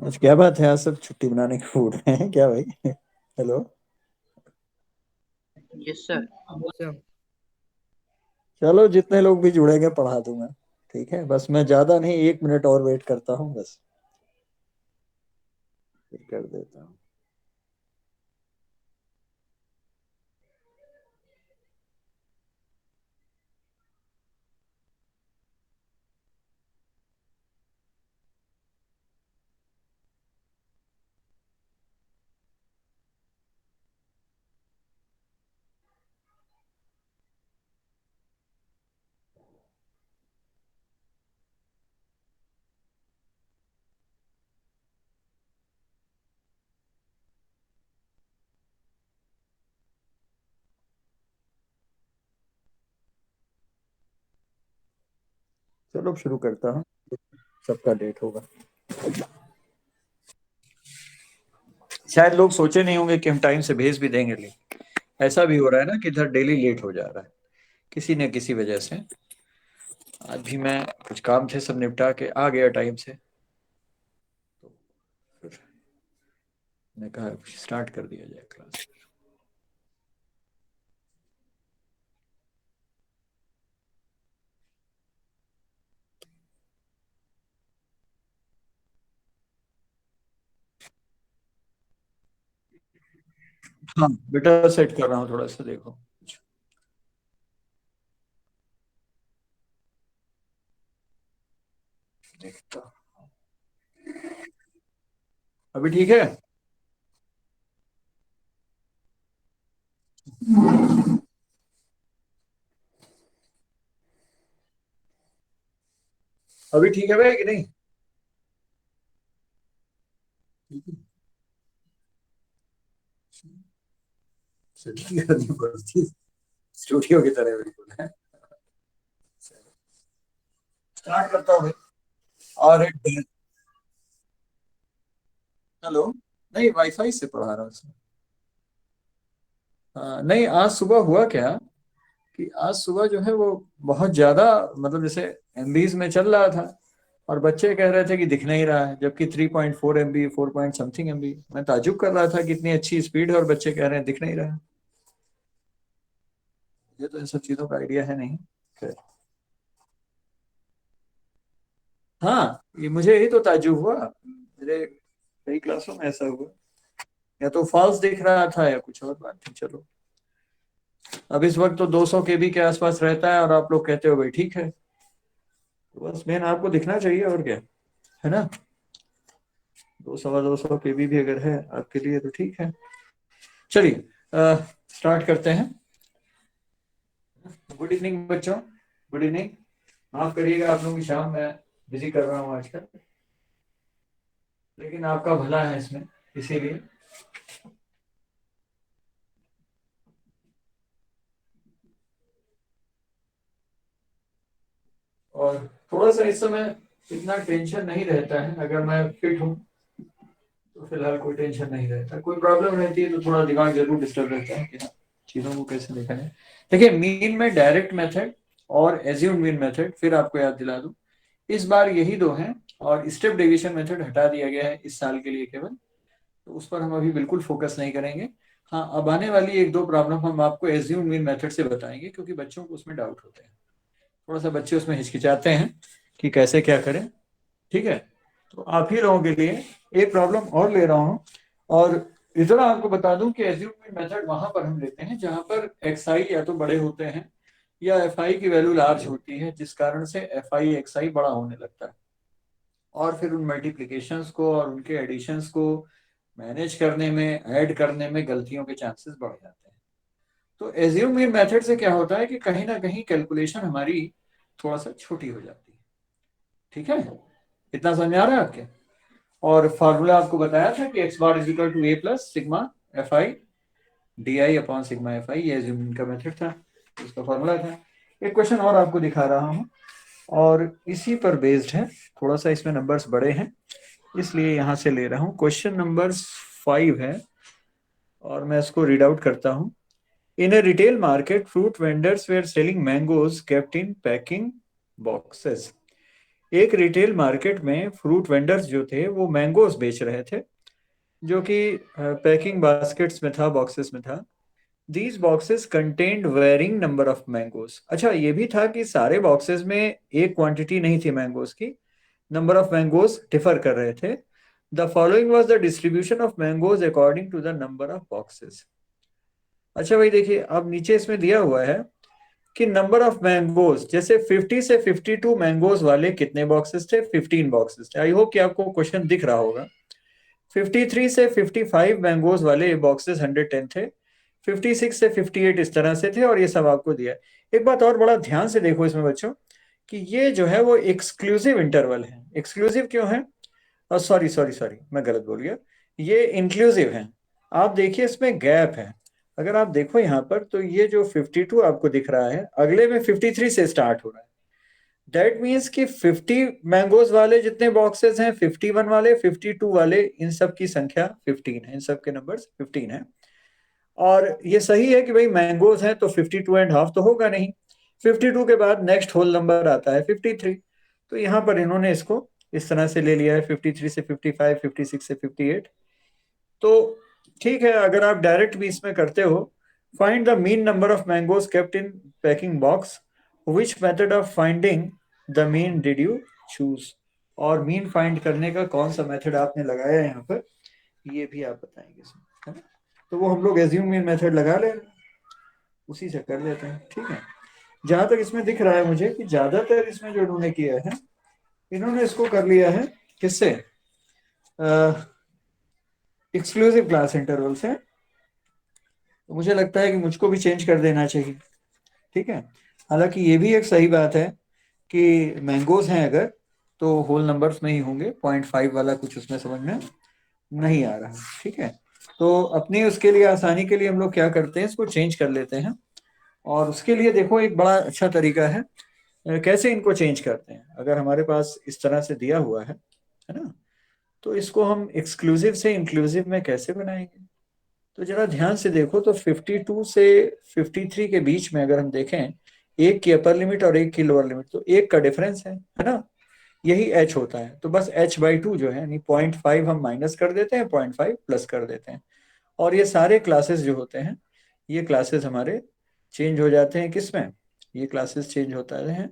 आज क्या बात है, आज सब छुट्टी मनाने के मूड में है क्या भाई? हेलो। Yes sir. चलो, जितने लोग भी जुड़ेंगे पढ़ा दूंगा। ठीक है, बस मैं ज्यादा नहीं, 1 मिनट और वेट करता हूँ बस, फिर कर देता हूँ। चलो, अब शुरू करता हूँ। सबका डेट होगा। शायद लोग सोचे नहीं होंगे कि हम टाइम से भेज भी देंगे, लेकिन ऐसा भी हो रहा है ना कि इधर डेली लेट हो जा रहा है किसी न किसी वजह से। आज भी मैं कुछ काम थे, सब निपटा के आ गया टाइम से, तो फिर मैंने कहा स्टार्ट कर दिया जाए क्लास। हाँ बेटा, सेट कर रहा हूँ, थोड़ा सा देखो। देखता। अभी ठीक है? अभी ठीक है भाई कि नहीं? सेटिंग करनी पड़ती है, स्टूडियो की तरह बिल्कुल है। स्टार्ट करता हूँ भाई। और एक, हेलो। नहीं, वाईफाई से पढ़ा रहा हूँ सर। हाँ, नहीं, आज सुबह हुआ क्या कि आज सुबह जो है वो बहुत ज्यादा, मतलब जैसे एमबीज में चल रहा था, और बच्चे कह रहे थे कि दिख नहीं रहा है, जबकि 3.4 MB, 4 पॉइंट समथिंग MB। मैं ताजुब कर रहा था कि इतनी अच्छी स्पीड है और बच्चे कह रहे हैं दिख नहीं रहा है। ये तो इन सब चीजों का आइडिया है नहीं। खैर। हाँ, ये मुझे ही तो ताजुब हुआ, मेरे कई क्लासों में ऐसा हुआ। या तो फॉल्स दिख रहा था या कुछ और बात थी। चलो, अब इस वक्त तो 200 KB के आसपास रहता है और आप लोग कहते हो भाई ठीक है, तो बस मेन आपको दिखना चाहिए, और क्या है ना। 200 250 KB भी अगर है आपके लिए तो ठीक है। चलिए, स्टार्ट करते हैं। गुड इवनिंग बच्चों। Good evening. माफ करिएगा आप लोगों की शाम मैं बिजी कर रहा हूँ आजकल, लेकिन आपका भला है इसमें, इसीलिए। और थोड़ा सा इस समय इतना टेंशन नहीं रहता है, अगर मैं फिट हूँ तो फिलहाल कोई टेंशन नहीं रहता। कोई प्रॉब्लम रहती है तो थोड़ा दिमाग जरूर डिस्टर्ब रहता है कि हाँ, चीजों को कैसे देखा है। देखिए, मीन में डायरेक्ट मेथड और एज्यूम मीन मेथड, फिर आपको याद दिला दूं, इस बार यही दो हैं। और स्टेप डेविएशन मेथड हटा दिया गया है इस साल के लिए केवल, तो उस पर हम अभी बिल्कुल फोकस नहीं करेंगे। हाँ, अब आने वाली एक दो प्रॉब्लम हम आपको एज्यूम मीन मेथड से बताएंगे, क्योंकि बच्चों को उसमें डाउट होते हैं। थोड़ा सा बच्चे उसमें हिचकिचाते हैं कि कैसे क्या करें। ठीक है, तो आप ही लोगों के लिए एक प्रॉब्लम और ले रहा हूं। और इतना आपको बता दूं कि एज्यूम मेथड वहां पर हम लेते हैं जहां पर एक्स आई या तो बड़े होते हैं या एफ आई की वैल्यू लार्ज होती है, जिस कारण से एफ आई एक्स आई बड़ा होने लगता है, और फिर उन मल्टीप्लीकेशंस को और उनके एडिशंस को मैनेज करने में, ऐड करने में गलतियों के चांसेस बढ़ जाते हैं। तो एज्यूम मेथड से क्या होता है कि कहीं ना कहीं कैलकुलेशन हमारी थोड़ा सा छोटी हो जाती है। ठीक है, इतना समझ आ रहा है आपके? और फार्मूला आपको बताया था कि x bar is equal to A plus sigma F I D I upon sigma F i, ये एज्यूमिंग का मेथड था, इसका फार्मूला था। एक क्वेश्चन और आपको दिखा रहा हूँ, और इसी पर बेस्ड है। थोड़ा सा इसमें नंबर्स बड़े हैं, इसलिए यहां से ले रहा हूँ। क्वेश्चन नंबर 5 है, और मैं इसको रीड आउट करता हूँ। In a retail market fruit vendors were selling mangoes kept in packing boxes. एक रिटेल मार्केट में फ्रूट वेंडर्स जो थे वो मैंगोस बेच रहे थे, जो कि पैकिंग बास्केट्स में था, बॉक्सेस में था। These boxes contained varying number of mangoes. अच्छा, ये भी था कि सारे बॉक्सेस में एक क्वांटिटी नहीं थी मैंगोस की, नंबर ऑफ मैंगोस डिफर कर रहे थे। The following was the distribution of mangoes according to the number of boxes. अच्छा भाई देखिए, अब नीचे इसमें दिया हुआ है कि नंबर ऑफ मैंगोज, जैसे 50 से 52 मैंगोज वाले कितने बॉक्सेस थे? 15 बॉक्सेस थे। आई होप कि आपको क्वेश्चन दिख रहा होगा। 53 से 55 मैंगोज वाले बॉक्सेस 110 थे। 56 से 58 इस तरह से थे, और ये सब आपको दिया है। एक बात और बड़ा ध्यान से देखो इसमें बच्चों, कि ये जो है वो एक्सक्लूसिव इंटरवल है। एक्सक्लूसिव क्यों है? सॉरी सॉरी सॉरी, मैं गलत बोल गया। ये इंक्लूसिव है। आप देखिए इसमें गैप है। अगर आप देखो यहाँ पर, तो ये जो 52 आपको दिख रहा है, अगले में 53 से स्टार्ट हो रहा है। दैट मीन्स कि 50 मैंगोज वाले जितने बॉक्सेस हैं, 51 वाले, 52 वाले, इन सब की संख्या 15 है, इन सब के नंबर्स 15 है। और ये सही है कि भाई मैंगोज हैं तो 52.5 तो होगा नहीं। 52 के बाद नेक्स्ट होल नंबर आता है 53। तो यहाँ पर इन्होंने इसको इस तरह से ले लिया है, 53 से 55, 56 से 58। तो ठीक है, अगर आप डायरेक्ट भी इसमें करते हो, find the mean number of mangoes kept in packing box, which method of finding the mean did you choose. और मीन फाइंड करने का कौन सा मेथड आपने लगाया यहाँ पर, ये भी आप बताएंगे इसमें, है ना? तो वो हम लोग एज्यूम मीन मेथड लगा ले रहे हैं, उसी से कर लेते हैं, ठीक है। जहां तक इसमें दिख रहा है मुझे कि ज्यादातर इसमें जो इन्होंने किया है, इन्होंने इसको कर लिया है किससे? एक्सक्लूसिव क्लास इंटरवल से। तो मुझे लगता है कि मुझको भी चेंज कर देना चाहिए, ठीक है। हालांकि ये भी एक सही बात है कि मैंगोज हैं अगर, तो होल नंबर्स में ही होंगे, 0.5 वाला कुछ उसमें समझ में नहीं आ रहा, ठीक है। तो अपनी उसके लिए आसानी के लिए हम लोग क्या करते हैं, इसको चेंज कर लेते हैं। और उसके लिए देखो एक बड़ा अच्छा तरीका है, कैसे इनको चेंज करते हैं। अगर हमारे पास इस तरह से दिया हुआ है ना, तो इसको हम एक्सक्लूसिव से इंक्लूसिव में कैसे बनाएंगे? तो जरा ध्यान से देखो, तो 52 से 53 के बीच में अगर हम देखें, एक की अपर लिमिट और एक की लोअर लिमिट, तो एक का डिफरेंस है ना? यही h होता है। तो बस h/2 जो है, यानी 0.5 हम माइनस कर देते हैं, 0.5 प्लस कर देते हैं। और ये सारे क्लासेस जो होते हैं, ये क्लासेस हमारे चेंज हो जाते हैं किस में? ये क्लासेस चेंज होता है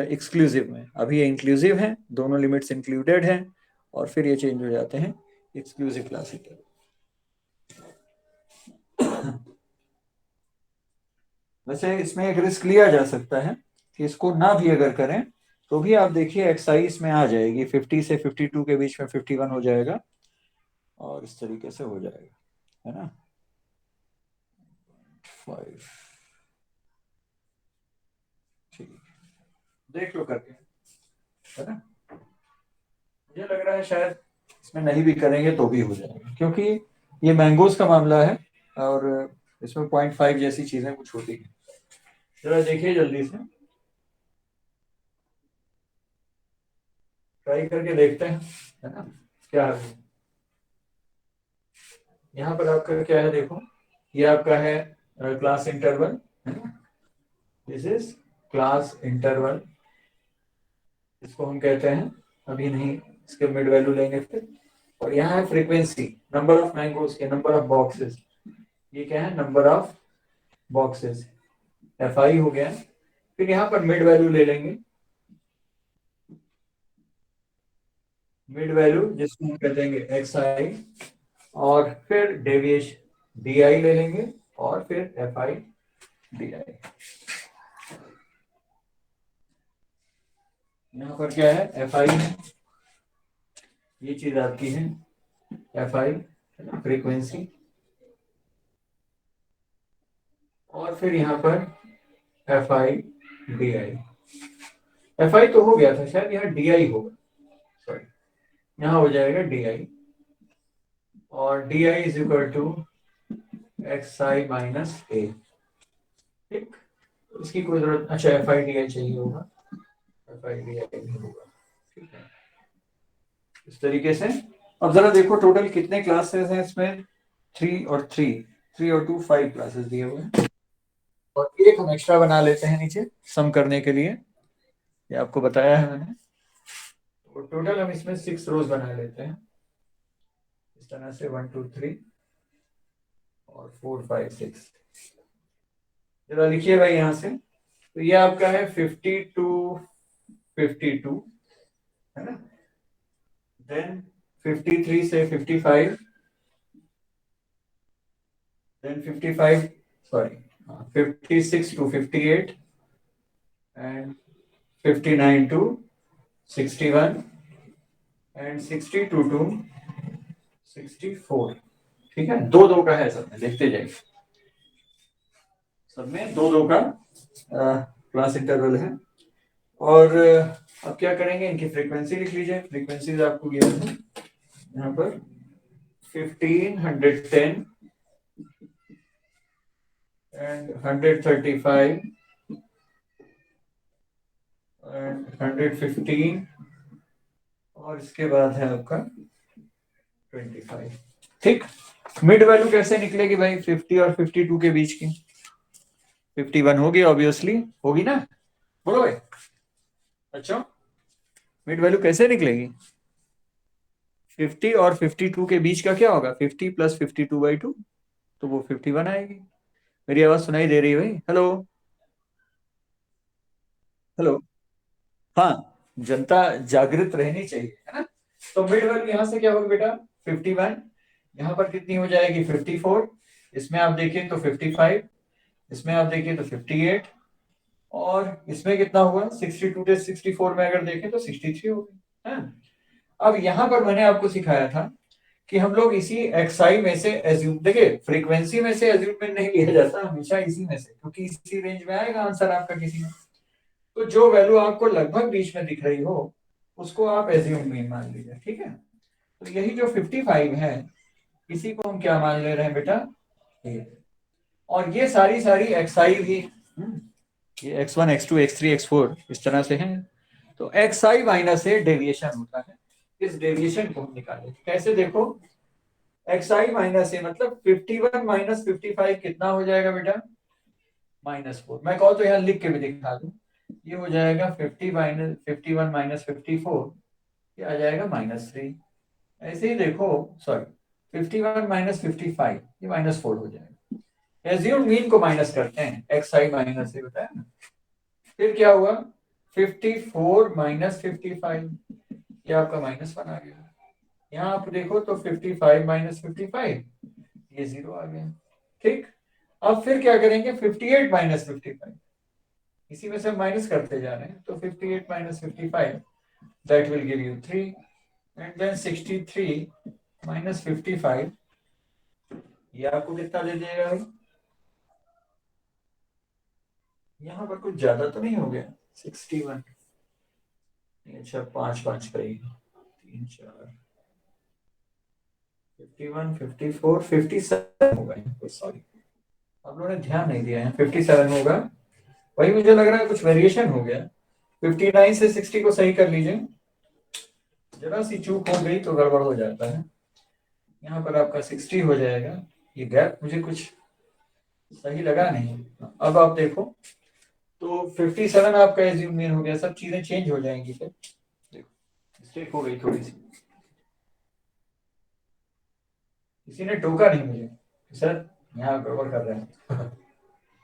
एक्सक्लूसिव में। अभी ये इंक्लूसिव है, दोनों लिमिट्स इंक्लूडेड हैं, और फिर ये चेंज हो जाते हैं एक्सक्लूसिव क्लास। वैसे इसमें एक रिस्क लिया जा सकता है कि इसको ना भी अगर करें, तो भी आप देखिए एक्साइज में आ जाएगी, 50 से 52 के बीच में 51 हो जाएगा, और इस तरीके से हो जाएगा, है ना? 5, ठीक, देख लो करके, है ना? मुझे लग रहा है शायद इसमें नहीं भी करेंगे तो भी हो जाएगा, क्योंकि ये मैंगोज का मामला है, और इसमें 0.5 जैसी चीजें कुछ होती है। जरा देखिए जल्दी से, ट्राई करके देखते हैं, है ना, क्या है। यहाँ पर आपका क्या है देखो, ये आपका है क्लास इंटरवल, है ना? दिस इज क्लास इंटरवल, इसको हम कहते हैं। अभी नहीं, इसके मिड वैल्यू लेंगे फिर। और यहाँ है फ्रीक्वेंसी, नंबर ऑफ मैंगोज के, नंबर ऑफ बॉक्सेस। ये क्या है? नंबर ऑफ बॉक्सेस, FI हो गया। फिर यहाँ पर मिड वैल्यू ले लेंगे, मिड वैल्यू जिसको हम कहते हैं XI, और फिर डेविएशन DI ले लेंगे, और फिर FI DI। यहाँ पर क्या है? FI है, ये चीज आपकी है FI, फ्रीक्वेंसी। और फिर यहाँ पर FI DI। FI तो हो गया था शायद, यहाँ DI होगा, सॉरी, यहाँ हो जाएगा DI। और DI is equal to XI minus A, ठीक। इसकी कोई जरूरत, अच्छा FI DI चाहिए होगा, FI DI नहीं होगा, ठीक है। इस तरीके से अब जरा देखो टोटल कितने क्लासेस हैं इसमें, 3 और 2 5 क्लासेस दिए हुए हैं, और एक हम एक्स्ट्रा बना लेते हैं नीचे सम करने के लिए, ये आपको बताया है मैंने। तो टोटल हम इसमें 6 रोज बना लेते हैं इस तरह से, 1 2 3 और 4 5 6। जरा लिखिए भाई यहाँ से। तो ये आपका है 52 है ना, देन 53 से 55, then 55 sorry 56 to 58 and 59 to 61 and 62 to 64। ठीक है, दो दो का है सब में, देखते जाइए। सब में दो दो का क्लास इंटरवल है। और अब क्या करेंगे, इनकी फ्रीक्वेंसी लिख लीजिए। फ्रीक्वेंसीज आपको गिवन है यहाँ पर 15, 110 एंड 135 एंड 115 और इसके बाद है आपका 25। ठीक, मिड वैल्यू कैसे निकलेगी भाई 50 और 52 के बीच की? 51 होगी ऑब्वियसली, होगी ना, बोलो भाई। अच्छा, मिड वैल्यू कैसे निकलेगी? 50 और 52 के बीच का क्या होगा? 50 प्लस 52/2, तो वो 51 आएगी। मेरी आवाज सुनाई दे रही है भाई? Hello hello. हाँ, जनता जागृत रहनी चाहिए, है ना। तो मिड वैल्यू यहाँ से क्या होगा बेटा? 51, यहाँ पर कितनी हो जाएगी? 54, इसमें आप देखिए तो 55, इसमें आप देखिए तो 58, और इसमें कितना हुआ? 62 से 64 में अगर देखें तो 63 हो गई है। अब यहाँ पर मैंने आपको सिखाया था कि हम लोग इसी एक्सआई में से एज्यूम, देखिए फ्रीक्वेंसी में से एज्यूममेंट नहीं लिया जाता हमेशा, इसी में से, क्योंकि इसी रेंज में आएगा आंसर आपका किसी में। तो जो वैल्यू आपको लगभग बीच में दिख रही हो उसको आप एज्यूम मीन मान लीजिए। ठीक है, तो यही जो 55 है इसी को हम क्या मान ले रहे हैं बेटा? ये। और ये सारी सारी एक्सआई भी, ये x1 x2 x3 x4 इस तरह से हैं। तो xi माइनस से डेविएशन होता है, इस डेविएशन को हम निकालें कैसे? देखो, xi माइनस से मतलब 51 माइनस 55 कितना हो जाएगा बेटा? -4। मैं कहूँ तो यहाँ लिख के भी दिखा दूं, ये हो जाएगा 51 माइनस 54, ये आ जाएगा -3। ऐसे ही देखो, सॉरी 51 माइनस 55, ये -4 हो जाएगा। एज्यूम मीन को माइनस करते हैं, xi माइनस से बताया ना। फिर क्या हुआ? 54 माइनस 55, ये आपका -1 आ गया। यहाँ आप देखो तो 55 माइनस 55, ये 0 आ गया। ठीक, अब फिर क्या करेंगे? 58 माइनस 55, इसी में से माइनस करते जा रहे हैं, तो 58 minus 55 that will give you 3, and then 63 minus 55, ये आपको कितना दे देगा भाई? यहाँ पर कुछ ज्यादा तो नहीं हो गया? 61, अच्छा 5 5 का ही, 3 4 51 54 57 होगा, सॉरी आप लोगों ने ध्यान नहीं दिया है, 57 होगा। वही मुझे लग रहा है कुछ वेरिएशन हो गया। 59 से 60 को सही कर लीजिए, जरा सी चूक हो गई तो गड़बड़ हो जाता है। यहाँ पर आपका 60 हो जाएगा, ये गैप मुझे कुछ सही लगा नहीं। अब आप देखो तो 57 आपका एज्यूम हो गया, सब चीजें चेंज हो जाएंगी। फिर देखो मिस्टेक हो गई थोड़ी सी, किसी ने टोका नहीं मुझे सर यहाँ गड़बड़ कर रहे हैं।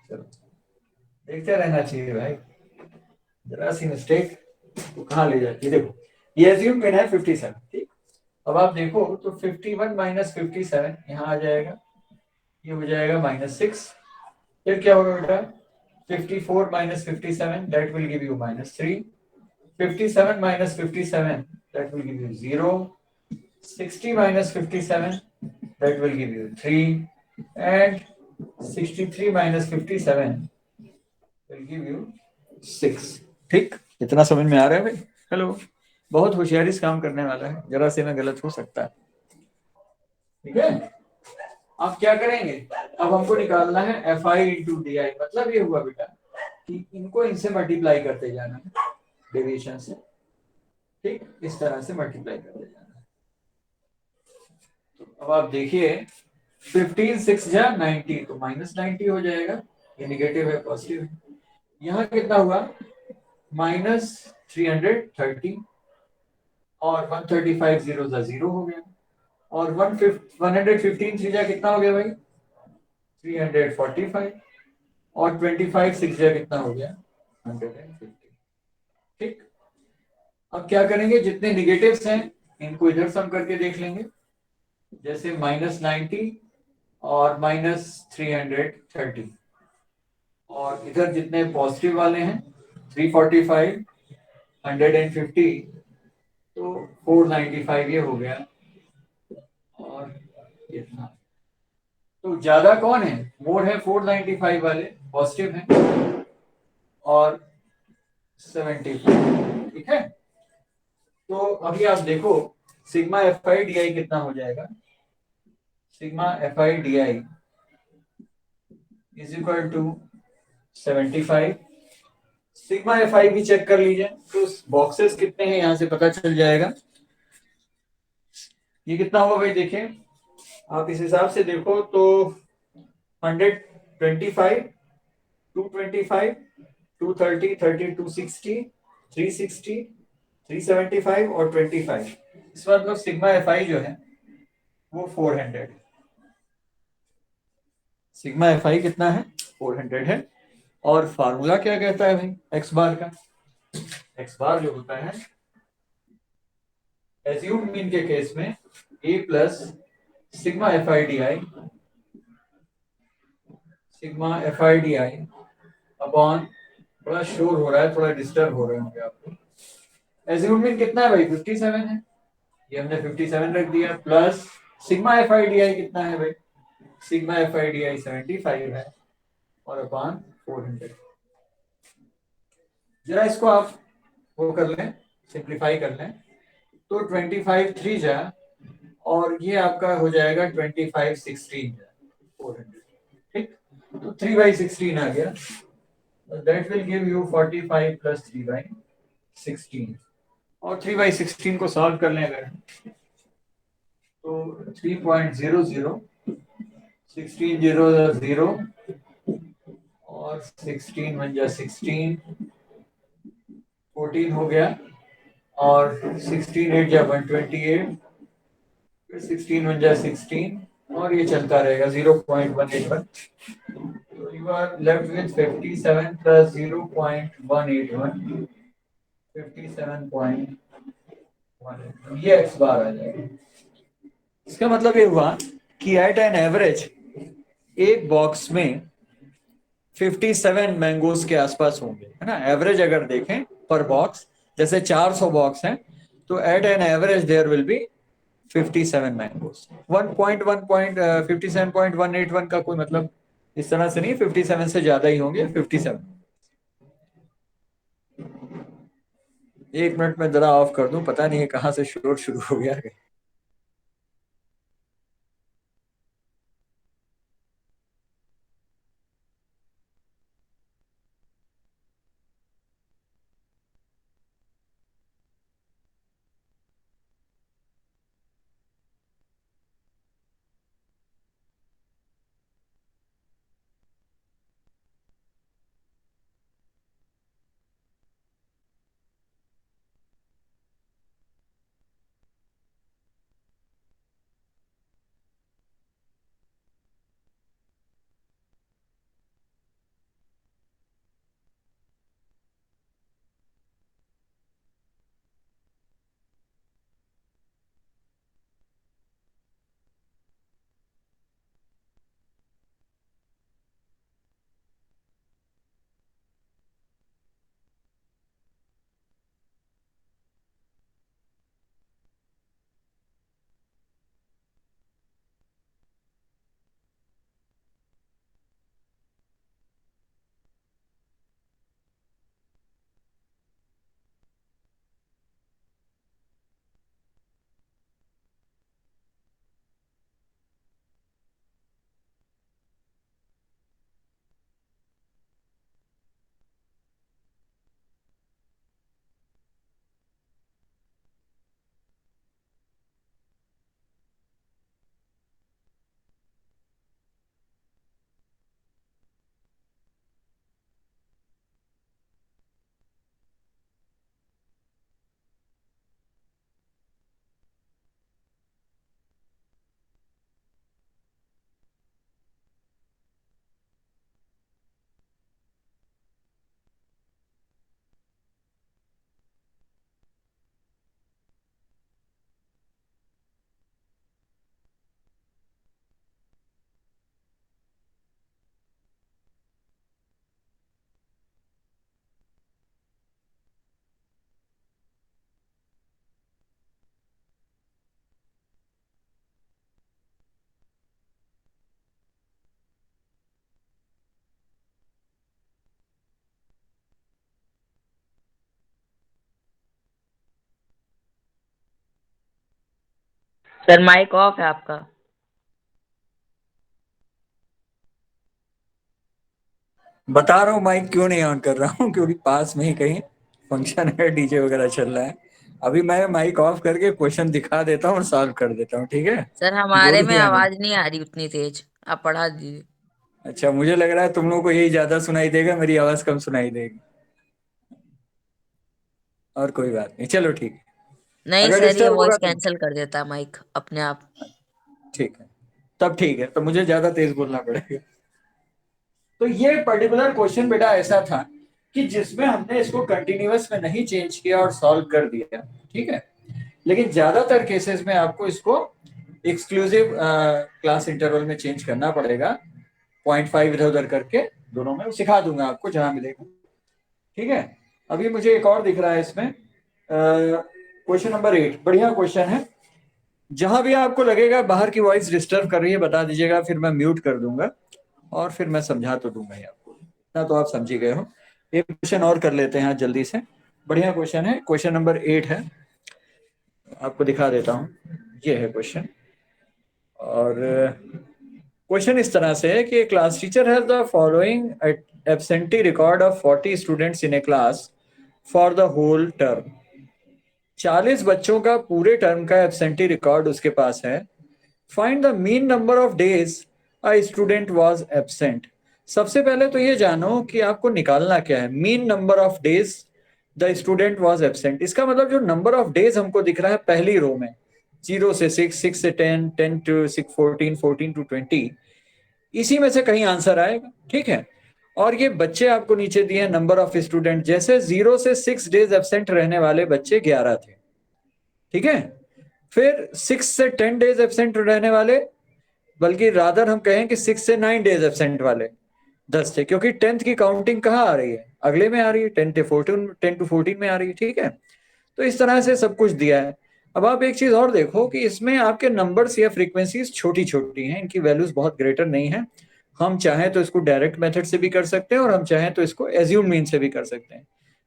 चलो देखते रहना चाहिए भाई, जरा सी मिस्टेक तो कहाँ ले जाती है। देखो ये एज्यूम पिन है 57, ठीक। अब आप देखो तो 51 माइनस 57 यहाँ आ जाएगा, ये हो जाएगा -6। फिर क्या होगा बेटा? 54 minus 57 that will give you -3, 57 minus 57 that will give you 0, 60 minus 57 that will give you 3, and 63 minus 57 will give you 6। ठीक, इतना समझ में आ रहा है भाई? हेलो, बहुत होशियारी से काम करने वाला है, जरा से में गलत हो सकता है। ठीक है, अब क्या करेंगे? अब हमको निकालना है F I into D I. मतलब ये हुआ बेटा कि इनको इनसे मल्टीप्लाई करते जाना है डेविएशन से। ठीक, इस तरह से मल्टीप्लाई करते जाना है। तो अब आप देखिए 15 6 जा 90, तो -90 हो जाएगा, ये निगेटिव है पॉजिटिव है। यहाँ कितना हुआ? -330, और 135 जीरो सा जीरो हो गया, और 115 थ्री जा कितना हो गया भाई, 345, और 25 सिक्स जा कितना हो गया, 150। ठीक, अब क्या करेंगे, जितने निगेटिव्स हैं इनको इधर सम करके देख लेंगे, जैसे -90 और -330, और इधर जितने पॉजिटिव वाले हैं 345, 150, तो 495 ये हो गया, और इतना। तो ज्यादा कौन है, मोर है 495 वाले, पॉजिटिव है, और 75। ठीक है, तो अभी आप देखो sigma F I D I कितना हो जाएगा, sigma F I D I is equal to 75। Sigma F I भी चेक कर लीजिए, तो बॉक्सेस कितने हैं यहां से पता चल जाएगा। ये कितना होगा भाई, देखिए आप इस हिसाब से देखो तो 125, 225, 230, 30, 260, 360, 375 और 25। इस बार मतलब सिग्मा एफ आई जो है वो 400, सिग्मा एफ आई कितना है, 400 है। और फार्मूला क्या कहता है भाई एक्स बार का, एक्स बार जो होता है एज्यूम मीन के केस में A plus sigma F I D I, sigma F I D I upon, थोड़ा शोर हो रहा है, थोड़ा डिस्टर्ब हो रहे होंगे आपको। एज्यूम मीन कितना है भाई, 57 है, ये हमने 57 रख दिया, plus sigma F I D I कितना है भाई, sigma F I D I 75 है, और अपॉन 400। जरा इसको आप वो कर लें, सिंप्लीफाई कर लें, तो 25 थ्री जा, और ये आपका हो जाएगा 25 16 जा, 400। ठीक, तो 3/16 आ गया, that will give you 45 plus 3/16, और 3/16 को सॉल्व कर लें अगर, तो 3.00, 16 जीरो 0, और 16 बन जा 16, 14 हो गया, और 16 8 जा 128, फिर 16 बन जा 16, और ये चलता रहेगा 0.181। तो you are left with 57 plus 0.181, 57.181, ये एक्स बार आ जाएगा। इसका मतलब ये हुआ कि एट एन एवरेज एक बॉक्स में 57 मैंगोज के आसपास होंगे, है ना, एवरेज अगर देखें पर बॉक्स, जैसे 400 बॉक्स हैं, तो at an average there will be 57 mangoes. 57.181 का कोई मतलब इस तरह से नहीं, 57 से ज्यादा ही होंगे 57। एक मिनट में जरा ऑफ कर दूं, पता नहीं है कहां से शोर शुरू हो गया है। सर माइक ऑफ है आपका। बता रहा हूँ माइक क्यों नहीं ऑन कर रहा हूँ, क्योंकि पास में ही कहीं फंक्शन है, डीजे वगैरह चल रहा है। अभी मैं माइक ऑफ करके क्वेश्चन दिखा देता हूँ और सॉल्व कर देता हूँ, ठीक है। सर हमारे में बोलिए आनंद। आवाज नहीं आ रही उतनी तेज, आप पढ़ा दीजिए। अच्छा, मुझे लग रहा है तुम लोगों को यही ज्यादा सुनाई देगा, मेरी आवाज कम सुनाई देगी। और कोई बात नहीं, चलो ठीक है। नहीं अगर सर, ये डिस्टर्ब होगा वॉइस तो कैंसिल कर देता है माइक अपने आप। ठीक है, तब ठीक है, तो मुझे ज्यादा तेज बोलना पड़ेगा। तो ये पर्टिकुलर क्वेश्चन बेटा ऐसा था कि जिसमें हमने इसको कंटिन्यूअस में नहीं चेंज किया और सॉल्व कर दिया, ठीक है। लेकिन ज्यादातर केसेस में आपको इसको एक्सक्लूसिव क्लास इंटरवल में चेंज करना पड़ेगा। 0.5 इधर उधर करके दोनों में सिखा दूंगा आपको जहां मिलेगा, ठीक है। अभी मुझे एक और दिख रहा है इसमें, क्वेश्चन नंबर 8 बढ़िया क्वेश्चन है। जहां भी आपको लगेगा बाहर की वॉइस डिस्टर्ब कर रही है बता दीजिएगा, फिर मैं म्यूट कर दूंगा और फिर मैं समझा तो दूंगा ही आपको, इतना तो आप समझ ही गए हो। एक क्वेश्चन और कर लेते हैं आज जल्दी से। बढ़िया क्वेश्चन है, क्वेश्चन नंबर 8 है, आपको दिखा देता हूँ। ये है क्वेश्चन, और क्वेश्चन इस तरह से है कि class teacher has the following absentee record of 40 students in a class for the whole term. 40 बच्चों का पूरे टर्म का एब्सेंटी रिकॉर्ड उसके पास है। Find the mean number of days a student was absent. सबसे पहले तो ये जानो कि आपको निकालना क्या है, mean number of days the student was absent. इसका मतलब जो नंबर ऑफ डेज हमको दिख रहा है पहली रो में, 0 से 6, 6 से 10, 10 to 6, 14, 14 to 20, इसी में से कहीं आंसर आएगा, ठीक है। और ये बच्चे आपको नीचे दिए हैं नंबर ऑफ स्टूडेंट, जैसे 0 से 6 डेज एब्सेंट रहने वाले बच्चे 11 थे, ठीक है। फिर 6 से 10 डेज एब्सेंट रहने वाले, बल्कि रादर हम कहें कि 6 से 9 डेज एब्सेंट वाले 10 थे, क्योंकि 10th की काउंटिंग कहाँ आ रही है, अगले में आ रही है, 10 to 14 में आ रही है, ठीक है। तो इस तरह से सब कुछ दिया है। अब आप एक चीज और देखो कि इसमें आपके नंबर्स या फ्रीक्वेंसीज छोटी छोटी हैं, इनकी वैल्यूज बहुत ग्रेटर नहीं है। हम चाहें तो इसको डायरेक्ट मेथड से भी कर सकते हैं और हम चाहें तो इसको एज्यूम मीन से भी कर सकते हैं,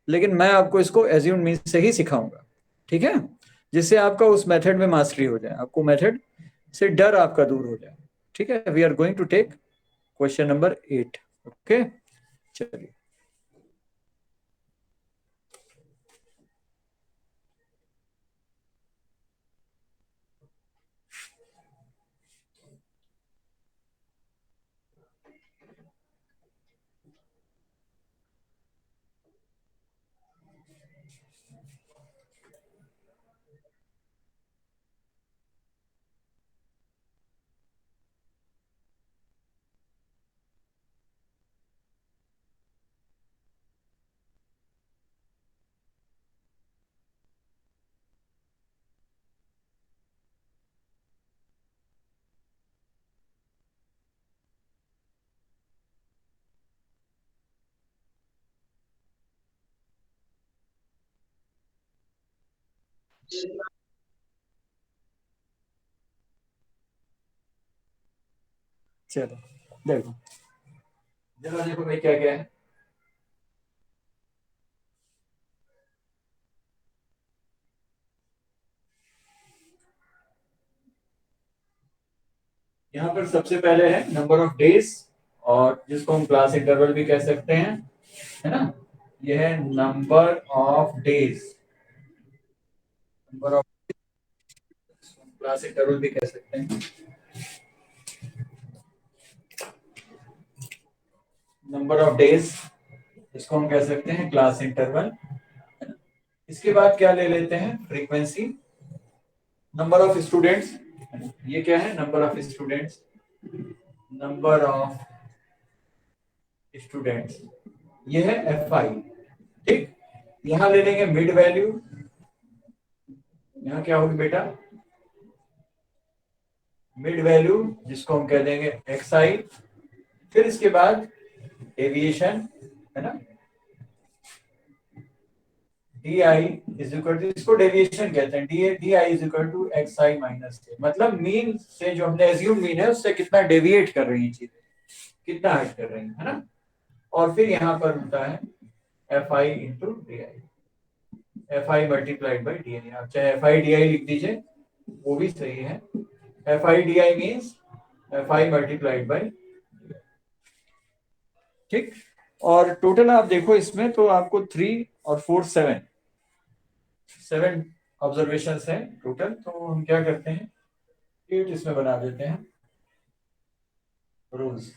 लेकिन मैं आपको इसको एज्यूम मीन से ही सिखाऊंगा, ठीक है। जिससे आपका उस मेथड में मास्टरी हो जाए, आपको मेथड से डर आपका दूर हो जाए, ठीक है। We are going to take question number 8, okay. चलिए, चलो देखो, जरा देखो भाई क्या क्या है। यहाँ पर सबसे पहले है नंबर ऑफ डेज, और जिसको हम क्लास इंटरवल भी कह सकते हैं, है ना। यह है number of days, number of class interval भी कह सकते हैं, नंबर ऑफ डेज, इसको हम कह सकते हैं क्लास इंटरवल। इसके बाद क्या ले लेते हैं, फ्रीक्वेंसी, नंबर ऑफ स्टूडेंट्स, ये क्या है, number of students, number of students, ये है एफ आई, ठीक। यहां ले लेंगे मिड वैल्यू, यहाँ क्या होगी बेटा, मिड वैल्यू, जिसको हम कह देंगे एक्स आई। फिर इसके बाद डेविएशन, है ना, D I is equal to, इसको डेविएशन कहते हैं, D I is equal to X I minus के, मतलब मीन से जो हमने एज्यूम मीन है उससे कितना डेविएट कर रही है चीजें, कितना हट कर रही है ना। और फिर यहाँ पर होता है F I into D I, F I multiplied by D I, आप चाहे एफ आई डी आई लिख दीजिए, वो भी सही है। FI/DI means FI multiplied by, ठीक। और टोटल आप देखो इसमें तो आपको 3 और 4 7 ऑब्जर्वेशन है टोटल। तो हम क्या करते हैं, 8 इसमें बना देते हैं रोज।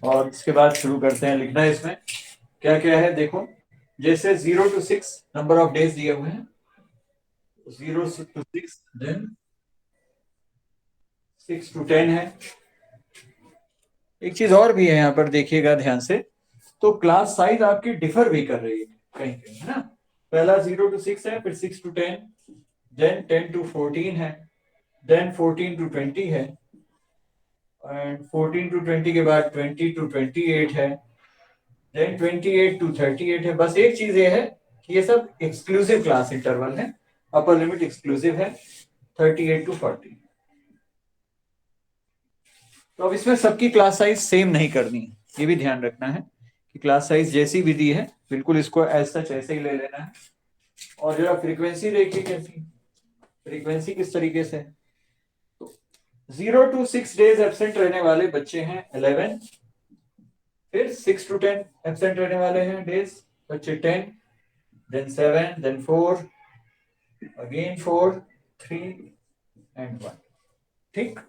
और इसके बाद शुरू करते हैं लिखना। इसमें क्या क्या है देखो, जैसे 0 to 6 नंबर ऑफ डेज दिए हुए हैं, 0 to 6, देन 6 to 10 है। एक चीज और भी है यहाँ पर देखिएगा ध्यान से, तो क्लास साइज आपकी डिफर भी कर रही है कहीं कहीं, है ना। पहला 0 to 6 है, फिर 6 to 10, देन 10 to 14 है, देन 14 to 20 है, एंड 14 to 20 के बाद 20 to 28 है, देन 28 to 38 है। बस एक चीज ये है कि ये सब एक्सक्लूसिव क्लास इंटरवल है, अपर लिमिट एक्सक्लूसिव है 38 to 40। तो अब इसमें सबकी क्लास साइज सेम नहीं करनी है, ये भी ध्यान रखना है कि क्लास साइज जैसी भी दी है बिल्कुल इसको एज सच ऐसे ही ले लेना है। और जरा फ्रीक्वेंसी देखिए कैसी, फ्रीक्वेंसी किस तरीके से। तो 0 to 6 डेज एब्सेंट रहने वाले बच्चे हैं 11, फिर 6 to 10 एब्सेंट रहने वाले हैं डेज बच्चे 10, देन 7, देन 4, अगेन 4, 3 एंड 1, ठीक।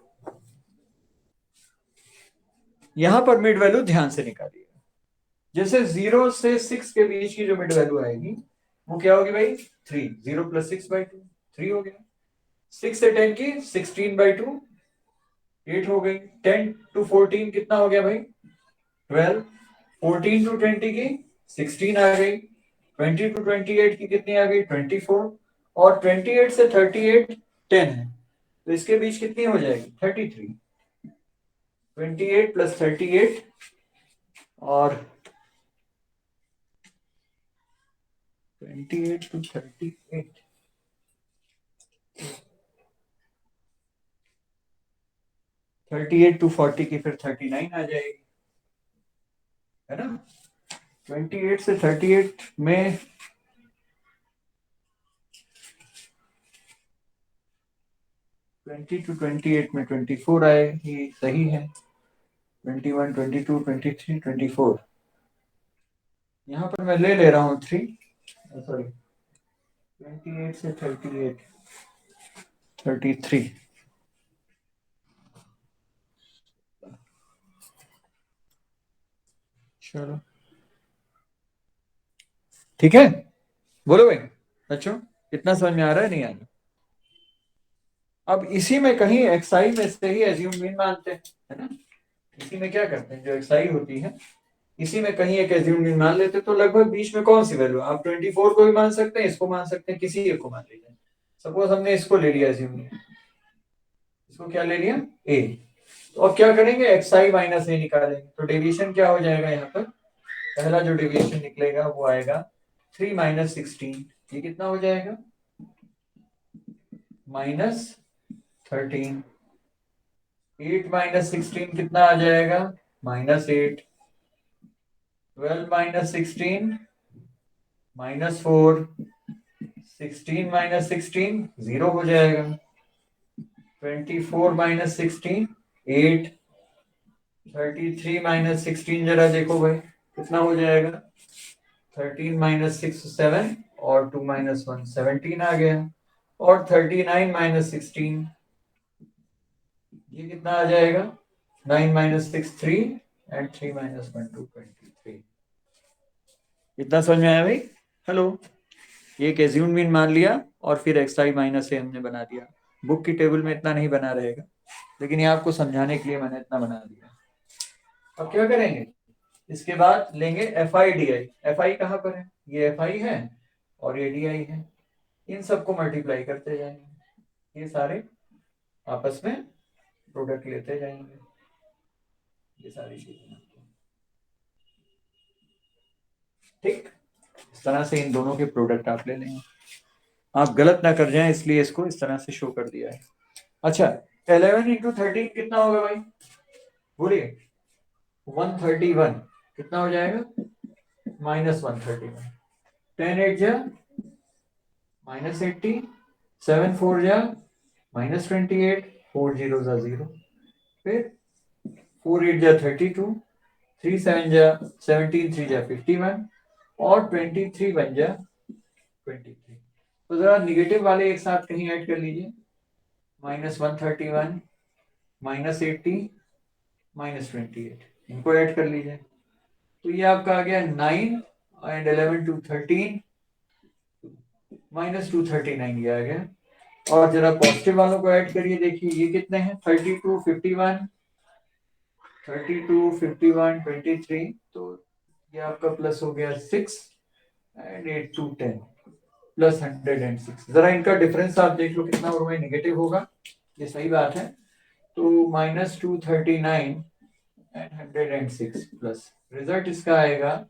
यहां पर मिड वैल्यू ध्यान से निकालिए। जैसे 0 से 6 के बीच की जो मिड वैल्यू आएगी वो क्या होगी भाई, 3, 0 + 6/2, 3 हो गया। 6 से 10 की 16/2, 8 हो गई। 10 to 14 कितना हो गया भाई, 12। 14 to 20 की 16 आ गई। 20 to 28 की कितनी आ गई, 24। और 28 से 38 10 है, तो इसके बीच कितनी हो जाएगी, 33। 28 + 38 और 28 to 38, 38 to 40 की फिर 39 आ जाएगी, है ना। 28 से 38 में 20 to 28 में 24 आएगी, सही है। 21, 22, 23, 24, यहाँ पर मैं ले रहा हूँ 3, सॉरी 28 से 38, 33। चलो ठीक है, बोलो भाई बच्चों, कितना समझ में आ रहा है, नहीं आ रहा। अब इसी में कहीं एक्साई में से ही एज्यूम मीन मानते हैं, है ना। इसी में क्या करते हैं, जो एक्साई होती है इसी में कहीं एक एज्यूम मीन मान लेते, तो लगभग बीच में कौन सी वैल्यू, आप 24 को भी मान सकते हैं, इसको मान सकते हैं, किसी एक को मान लीजिए। सपोज हमने इसको ले लिया एज्यूम मीन, इसको क्या ले लिया, ए। तो अब क्या करेंगे, एक्साई माइनस ए निकालेंगे, तो डेविएशन क्या हो जाएगा यहाँ पर, पहला जो डेविएशन निकलेगा वो आएगा 3 - 16, ये कितना हो जाएगा, -13। 8 - 16 कितना आ जाएगा, -8। 12 - 16, -4। 16 - 16 0 हो जाएगा। 24 - 16 8। 33 - 16 जरा देखो भाई कितना हो जाएगा, 13 - 6 7, और 2 - 1 17 आ गया। और 39 - 16 ये कितना आ जाएगा, 9 - 6 3, एंड 3 - 1 2 23। इतना समझ में आया भाई, हेलो। ये एक एज्यूम मीन मान लिया और फिर एक्स i - ए हमने बना दिया। बुक की टेबल में इतना नहीं बना रहेगा, लेकिन ये आपको समझाने के लिए मैंने इतना बना दिया। अब क्या करेंगे, इसके बाद लेंगे FI/DI। FI कहाँ पर है, ये FI है और ये DI है, इन सबको मल्टीप्लाई करते जाएंगे, ये सारे आपस में प्रोडक्ट लेते जाएंगे, ये सारी चीजें, ठीक। इस तरह से इन दोनों के प्रोडक्ट आप ले लेंगे। आप गलत ना कर जाएं, इसलिए इसको इस तरह से शो कर दिया है। अच्छा, 11 इंटू 13 कितना होगा भाई, बोलिए। 131 कितना हो जाएगा, -131। 10 8 जा -80, 7 4 जा -28, 4 0 जा 0, फिर 4 8 जा 32, 3 7 जा 17, 3 जा 51, और 23 बन जा 23। तो जरा निगेटिव वाले एक साथ कहीं ऐड कर लीजिए, -131, -80, -28, इनको ऐड कर लीजिए। तो ये आपका आ गया 9 एंड 11 2 13, -239 ये आ गया। और जरा पॉजिटिव वालों को ऐड करिए, देखिए ये कितने हैं, 32 51, 32 51 23, तो ये आपका प्लस हो गया 6 एंड 8 2 10 प्लस 106। जरा इनका डिफरेंस आप देख लो कितना और में निगेटिव होगा, ये सही बात है। तो -239 एंड 106 प्लस रिजल्ट इसका आएगा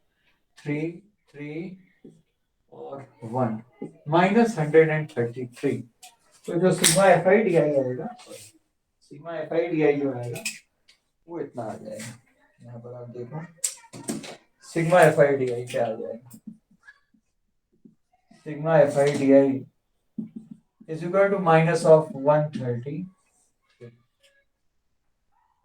3 3 और 1 -133। तो जो sigma F I D I आएगा, sigma F I D I जो आएगा वो इतना आ जाएगा। यहाँ पर आप देखो sigma F I D I क्या आ जाएगा, sigma F I D I is equal to -130।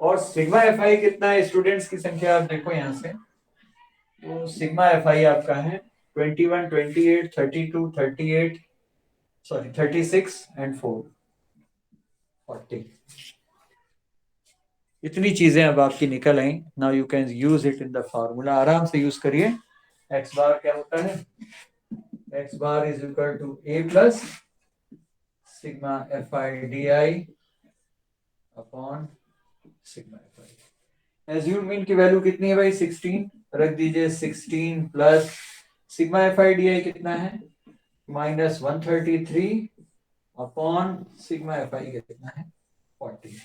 और सिग्मा एफ आई कितना है, स्टूडेंट्स की संख्या आप देखो यहाँ से, तो सिग्मा एफ आई आपका है 21 28 32 38, सॉरी 36 एंड 4 40। इतनी चीजें अब आपकी निकल आई। Now you can use it in the formula, आराम से यूज करिए। एक्स बार क्या होता है, X bar is equal to A plus sigma F I D I upon sigma F I. Assume mean की वैल्यू कितनी है भाई, 16 रख दीजिए, 16 plus sigma F I D I कितना है, -133 अपॉन सिग्मा एफ आई कितना है, 40।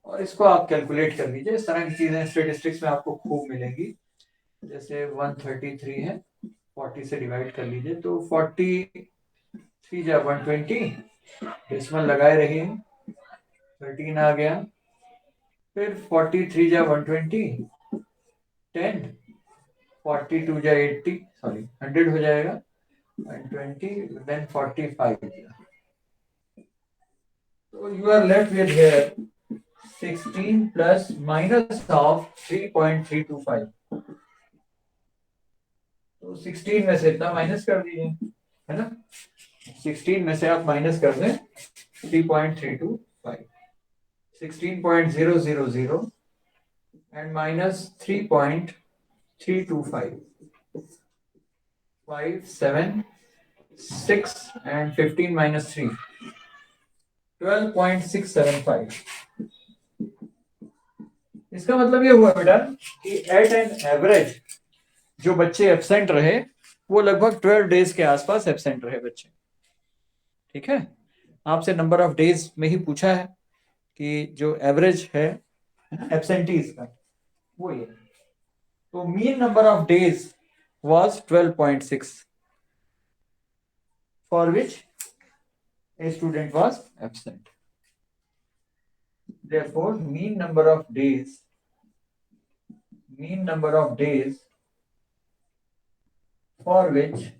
और इसको आप कैलकुलेट कर लीजिए। इस तरह की चीजें स्टेटिस्टिक्स में आपको खूब मिलेंगी। जैसे 133 है, 40 से डिवाइड कर लीजिए, तो 43 जा 120, डेसिमल लगाए रहिए, 13 आ गया, फिर 43 जा 120, 10, 42 जा 80, सॉरी 100 हो जाएगा, 120, देन 45। तो you are left with here 16 plus minus of 3.325। तो 16 में से इतना माइनस कर दीजिए, है ना, 16 में से आप माइनस कर दें 3.325, 16.000 एंड माइनस 3.325, 5 7 6 एंड 15 माइनस 3, 12.675। इसका मतलब ये हुआ बेटा कि एट एन एवरेज जो बच्चे एब्सेंट रहे वो लगभग 12 डेज के आसपास एब्सेंट रहे बच्चे। ठीक है, आपसे नंबर ऑफ डेज में ही पूछा है कि जो एवरेज है एब्सेंटीज का वो ये। तो mean number of days was 12.6 for which a student was absent. Therefore, mean number of days for which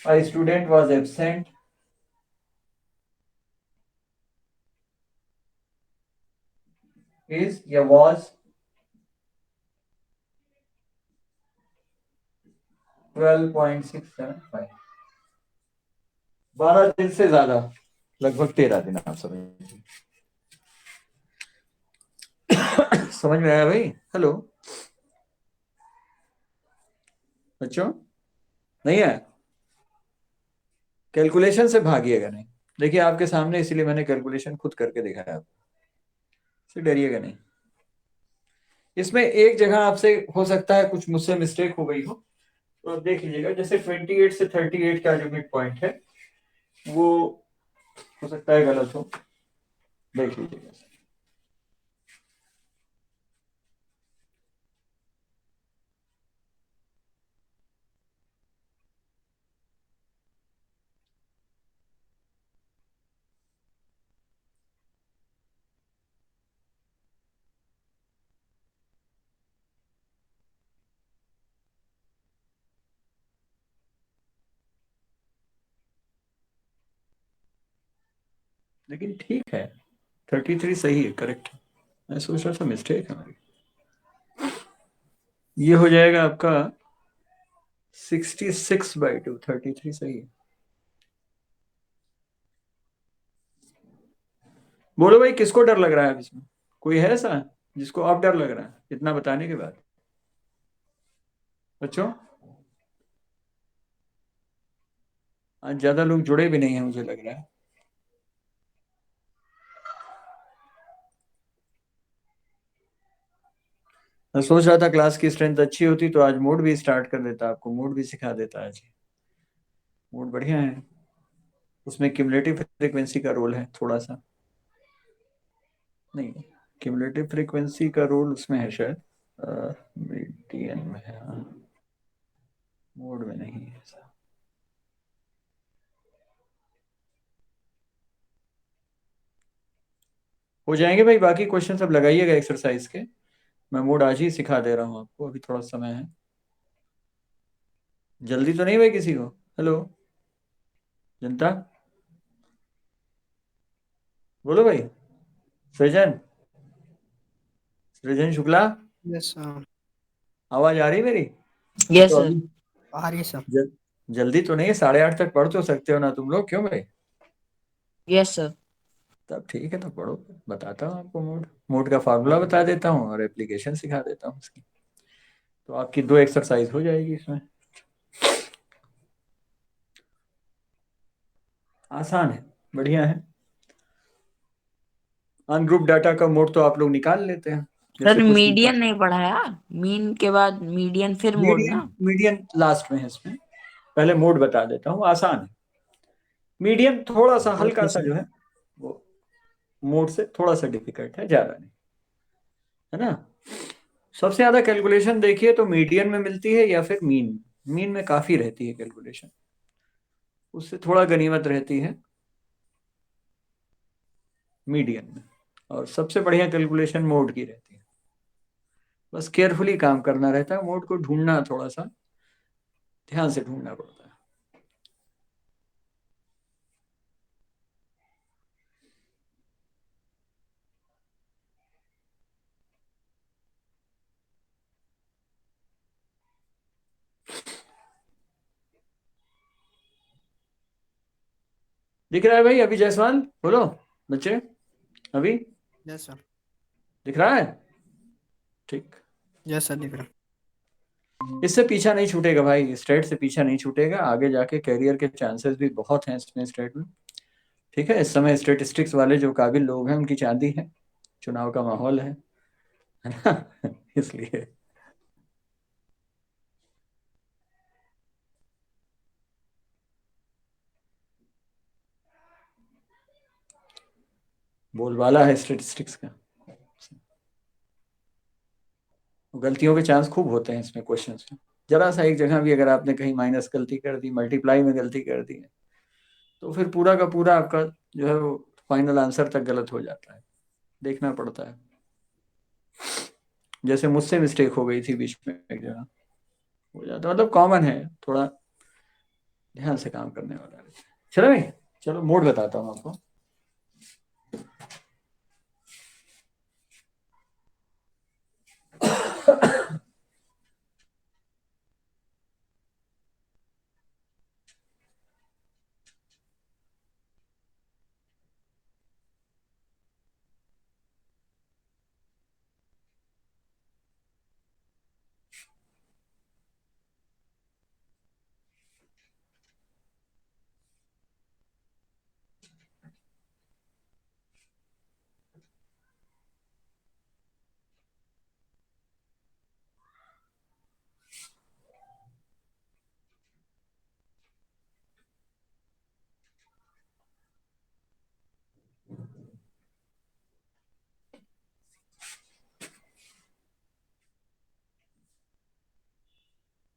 a student was absent is या was 12.675, 12 दिन से ज्यादा, लगभग 13 दिन आप समझ समझ में आया भाई? हेलो बच्चों, नहीं आया? कैलकुलेशन से भागिएगा नहीं, देखिए आपके सामने, इसीलिए मैंने कैलकुलेशन खुद करके दिखाया आपको, से डरिएगा नहीं। इसमें एक जगह आपसे हो सकता है कुछ मुझसे मिस्टेक हो गई हो, तो आप देख लीजिएगा। जैसे 28 से 38 का जो मिड पॉइंट है वो हो सकता है गलत हो, देख लीजिएगा। लेकिन ठीक है, 33 सही है, करेक्ट है। मैं सोच रहा था मिस्टेक है हमारी। ये हो जाएगा आपका 66/2, 33 सही है। बोलो भाई, किसको डर लग रहा है अब इसमें? कोई है ऐसा जिसको अब डर लग रहा है इतना बताने के बाद? बच्चों, आज ज्यादा लोग जुड़े भी नहीं है मुझे लग रहा है। मैं सोच रहा था क्लास की स्ट्रेंथ अच्छी होती तो आज मोड भी स्टार्ट कर देता, आपको मोड भी सिखा देता आज। मोड बढ़िया है, उसमें क्यूमुलेटिव फ्रीक्वेंसी का रोल है थोड़ा सा। नहीं, क्यूमुलेटिव फ्रीक्वेंसी का रोल उसमें है शायद, मीडियन में है, मोड में नहीं है ऐसा। हो जाएंगे भाई, बाकी क्वेश्चन सब लगाइएगा एक्सरसाइज के। मैं मोड आज ही सिखा दे रहा हूँ आपको, अभी थोड़ा समय है। जल्दी तो नहीं भाई किसी को? हेलो जनता, बोलो भाई। सृजन, सृजन शुक्ला, यस सर। आवाज आ रही है मेरी? यस तो सर। अभी आ रही है सर। जल, जल्दी तो नहीं है, 8:30 तक पढ़ तो सकते हो ना तुम लोग, क्यों भाई? Yes sir. तब ठीक है, तो पढ़ो। बताता हूँ आपको मोड, मोड का फार्मूला बता देता हूँ और एप्लीकेशन सिखा देता हूँ उसकी। तो आपकी 2 एक्सरसाइज हो जाएगी इसमें। आसान है, बढ़िया है। अनग्रुप डाटा का मोड तो आप लोग निकाल लेते हैं, सर जैसे कुछ मीडियन नहीं पढ़ाया। मीन के बाद मीडियन फिर मोड मीडियन, ना। मीडियन लास्ट में है इसमें। पहले मोड बता देता हूँ, आसान है। मीडियन थोड़ा सा हल्का ओके सा सर। जो है वो मोड से थोड़ा सा डिफिकल्ट है, ज्यादा नहीं, है ना। सबसे ज्यादा कैलकुलेशन देखिए तो मीडियन में मिलती है या फिर मीन। मीन में काफी रहती है कैलकुलेशन, उससे थोड़ा गनीमत रहती है मीडियन में। और सबसे बढ़िया कैलकुलेशन मोड की रहती है। बस केयरफुली काम करना रहता है, मोड को ढूंढना थोड़ा सा ध्यान से ढूंढना पड़ता है। दिख रहा है भाई अभी जायसवाल? बोलो बच्चे, अभी यस सर। दिख रहा है? ठीक। यस सर, दिख रहा। इससे पीछा नहीं छूटेगा भाई, स्टेट से पीछा नहीं छूटेगा, आगे जाके कैरियर के चांसेस भी बहुत हैं इसमें, स्टेट में। ठीक है, इस समय स्टेटिस्टिक्स वाले जो काबिल लोग हैं उनकी चांदी है, चुनाव का माहौल है ना इसलिए। बोलबाला है स्टेटिस्टिक्स का। गलतियों के चांस खूब होते हैं इसमें क्वेश्चंस में। जरा सा एक जगह भी अगर आपने कहीं माइनस गलती कर दी, मल्टीप्लाई में गलती कर दी है, तो फिर पूरा का पूरा आपका जो है वो फाइनल आंसर तक गलत हो जाता है, देखना पड़ता है। जैसे मुझसे मिस्टेक हो गई थी बीच में एक जगह, हो जाता मतलब कॉमन है, थोड़ा ध्यान से काम करने वाला है। चलो भाई, चलो मोड बताता हूँ आपको।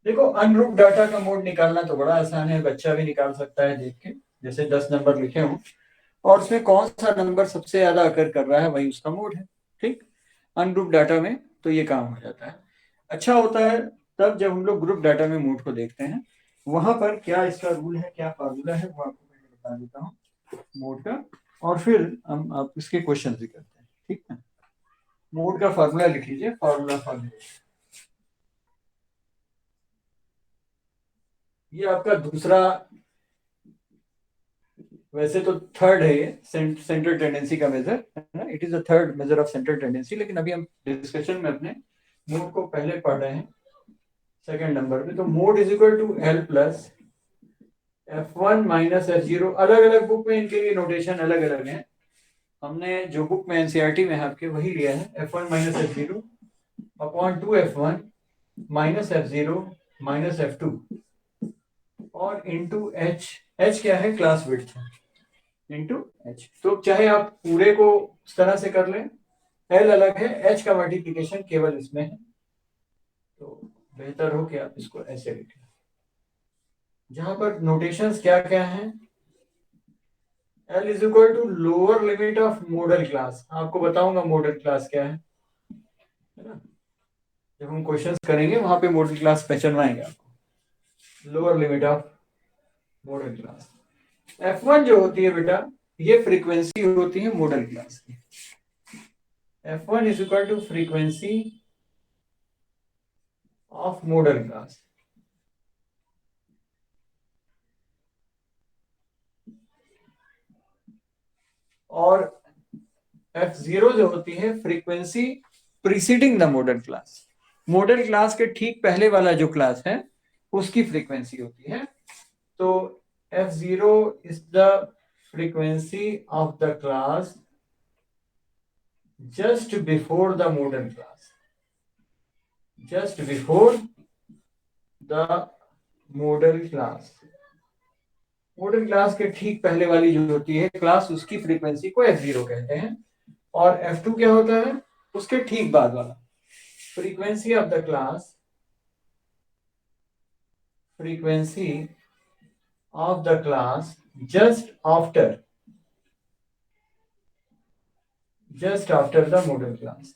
देखो, अनग्रुप डाटा का मोड निकालना तो बड़ा आसान है, बच्चा भी निकाल सकता है देख के। जैसे 10 नंबर लिखे हों और उसमें कौन सा नंबर सबसे ज्यादा अकर कर रहा है, वही उसका मोड है। ठीक, अनग्रुप डाटा में तो ये काम हो जाता है। अच्छा होता है तब जब हम लोग ग्रुप डाटा में मोड को देखते हैं, वहां पर क्या इसका रूल है, क्या फार्मूला है, वो आपको मैं बता देता हूँ मोड का। और फिर हम आप इसके क्वेश्चन भी करते हैं, ठीक है। मोड का फार्मूला लिख लीजिए, फार्मूला ये आपका दूसरा, वैसे तो थर्ड है ये, सेंट्रल टेंडेंसी का मेजर है ना, it is the third measure of central tendency, लेकिन अभी हम डिस्कशन में अपने मोड को पहले पढ़ रहे हैं सेकंड नंबर पे। तो mode is equal to L plus F1 minus F0। अलग अलग बुक में इनके लिए नोटेशन अलग अलग है, हमने जो बुक में एनसीईआरटी में है आपके वही लिया है, F1 minus F0 upon 2F1 minus F0 minus F2 और इंटू H क्या है, क्लास विड्थ इंटू H। तो चाहे आप पूरे को इस तरह से कर लें, L अलग है, H का मल्टीप्लिकेशन केवल इसमें है, तो बेहतर हो कि आप इसको ऐसे लिखें। जहां पर नोटेशंस क्या क्या हैं, L is equal to lower limit of modal class, आपको बताऊंगा मॉडल क्लास क्या है ना, जब हम क्वेश्चंस करेंगे वहां पे मॉडल क्लास पहचानवाएंगे आपको, lower limit of modal class. F1 जो होती है बेटा, ये फ्रीक्वेंसी होती है मॉडल क्लास की। F1 is equal to frequency of modal class. और F0 जो होती है frequency preceding the modal class, modal class के ठीक पहले वाला जो क्लास है उसकी फ्रीक्वेंसी होती है। तो F0 is the frequency of the class just before the model class, just before the model class। Model class के ठीक पहले वाली जो होती है क्लास, उसकी फ्रीक्वेंसी को F0 कहते हैं। और F2 क्या होता है, उसके ठीक बाद वाला, frequency of the class, frequency of the class just after the modal class.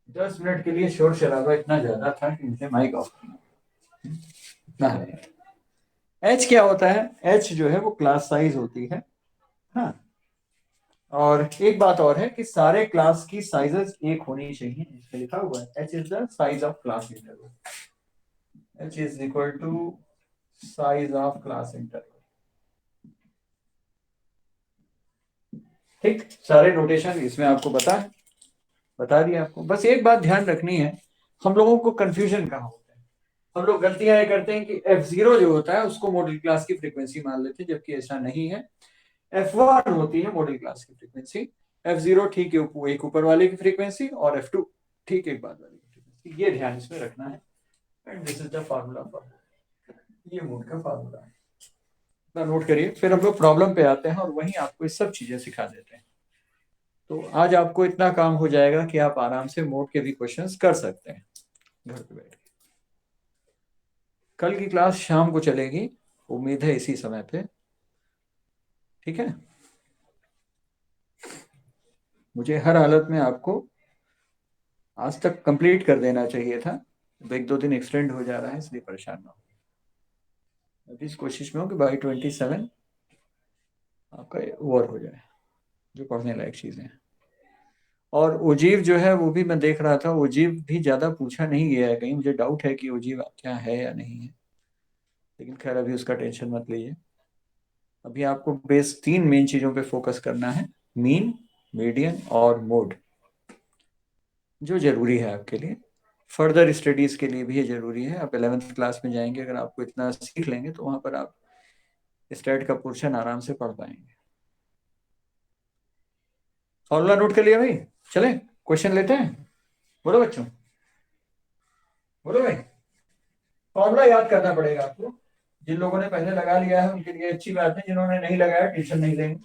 10 minute के लिए शोर शराबा इतना ज्यादा था कि मुझे माइक ऑफ करना है। H क्या होता है, H जो है वो क्लास साइज होती है, हाँ। और एक बात और है कि सारे क्लास की साइजेस एक होनी चाहिए, इसमें लिखा हुआ है H is the size of class interval, H is equal to size of class interval. ठीक, सारे नोटेशन इसमें आपको बता दिया आपको। बस एक बात ध्यान रखनी है, हम लोगों को कंफ्यूजन कहाँ होता है, हम लोग गलतियां ये करते हैं कि F0 जो होता है उसको मॉडल क्लास की फ्रीक्वेंसी मान लेते हैं, जबकि ऐसा नहीं है। F1 होती है मॉडल क्लास की फ्रीक्वेंसी, F0 ठीक है एक ऊपर वाले की फ्रीक्वेंसी, और F2 ठीक एक बाद वाले की फ्रीक्वेंसी। ये ध्यान इसमें रखना है। And this is the formula for, ये मोड का फार्मूला है, नोट करिए। फिर हम लोग प्रॉब्लम पे आते हैं और वहीं आपको ये सब चीजें सिखा देते हैं। तो आज आपको इतना काम हो जाएगा कि आप आराम से मोड के भी क्वेश्चंस कर सकते हैं घर पे बैठ के। कल की क्लास शाम को चलेगी, उम्मीद है इसी समय पे, ठीक है। मुझे हर हालत में आपको आज तक कंप्लीट कर देना चाहिए था, एक दो दिन एक्सटेंड हो जा रहा है, इसलिए परेशान ना हो। इस कोशिश में हो कि बाई 27 आपका ओवर हो जाए जो पढ़ने लायक चीजें हैं। और ओजीव जो है वो भी मैं देख रहा था, ओजीव भी ज्यादा पूछा नहीं गया है कहीं, मुझे डाउट है कि ओजीव क्या है या नहीं है, लेकिन खैर अभी उसका टेंशन मत लीजिए। अभी आपको बेस 3 मेन चीजों पे फोकस करना है, मीन, मीडियन और मोड, जो जरूरी है आपके लिए, फर्दर स्टडीज के लिए भी ये जरूरी है। आप 11th क्लास में जाएंगे, अगर आपको इतना सीख लेंगे तो वहां पर आप स्टैट का पोर्शन आराम से पढ़ पाएंगे। फॉर्मूला नोट कर लिया भाई, चले क्वेश्चन लेते हैं। बोलो बच्चों, बोलो भाई। फॉर्मूला याद करना पड़ेगा आपको, जिन लोगों ने पहले लगा लिया है उनके लिए अच्छी बात है, जिन्होंने नहीं लगाया टेंशन नहीं लेंगे,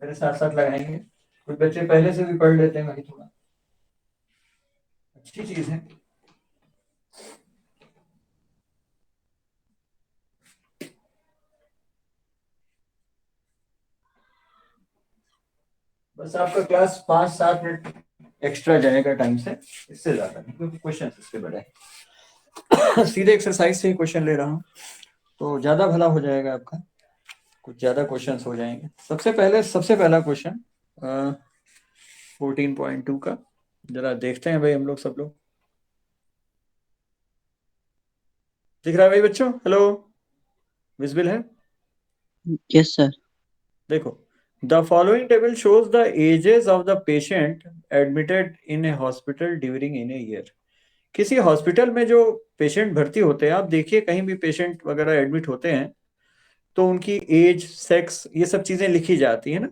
मेरे साथ साथ लगाएंगे। कुछ बच्चे पहले से भी पढ़ लेते हैं भाई, थोड़ा अच्छी चीज है। बस आपका क्लास 5-7 मिनट एक्स्ट्रा जाएगा टाइम से, इससे ज्यादा नहीं, क्योंकि क्वेश्चन इससे बड़े हैं। सीधे एक्सरसाइज से ही क्वेश्चन ले रहा हूँ, तो ज्यादा भला हो जाएगा आपका कुछ ज्यादा क्वेश्चंस हो जाएंगे। सबसे पहला क्वेश्चन 14.2 का जरा देखते हैं भाई हम लोग, सब लोग दिख रहा है भाई बच्चों? हेलो, विजिबल है? Yes, sir. देखो, the following table shows the ages of the patient admitted in a hospital during in a year. किसी हॉस्पिटल में जो पेशेंट भर्ती होते हैं, आप देखिए कहीं भी पेशेंट वगैरह एडमिट होते हैं तो उनकी एज, सेक्स, ये सब चीजें लिखी जाती है ना,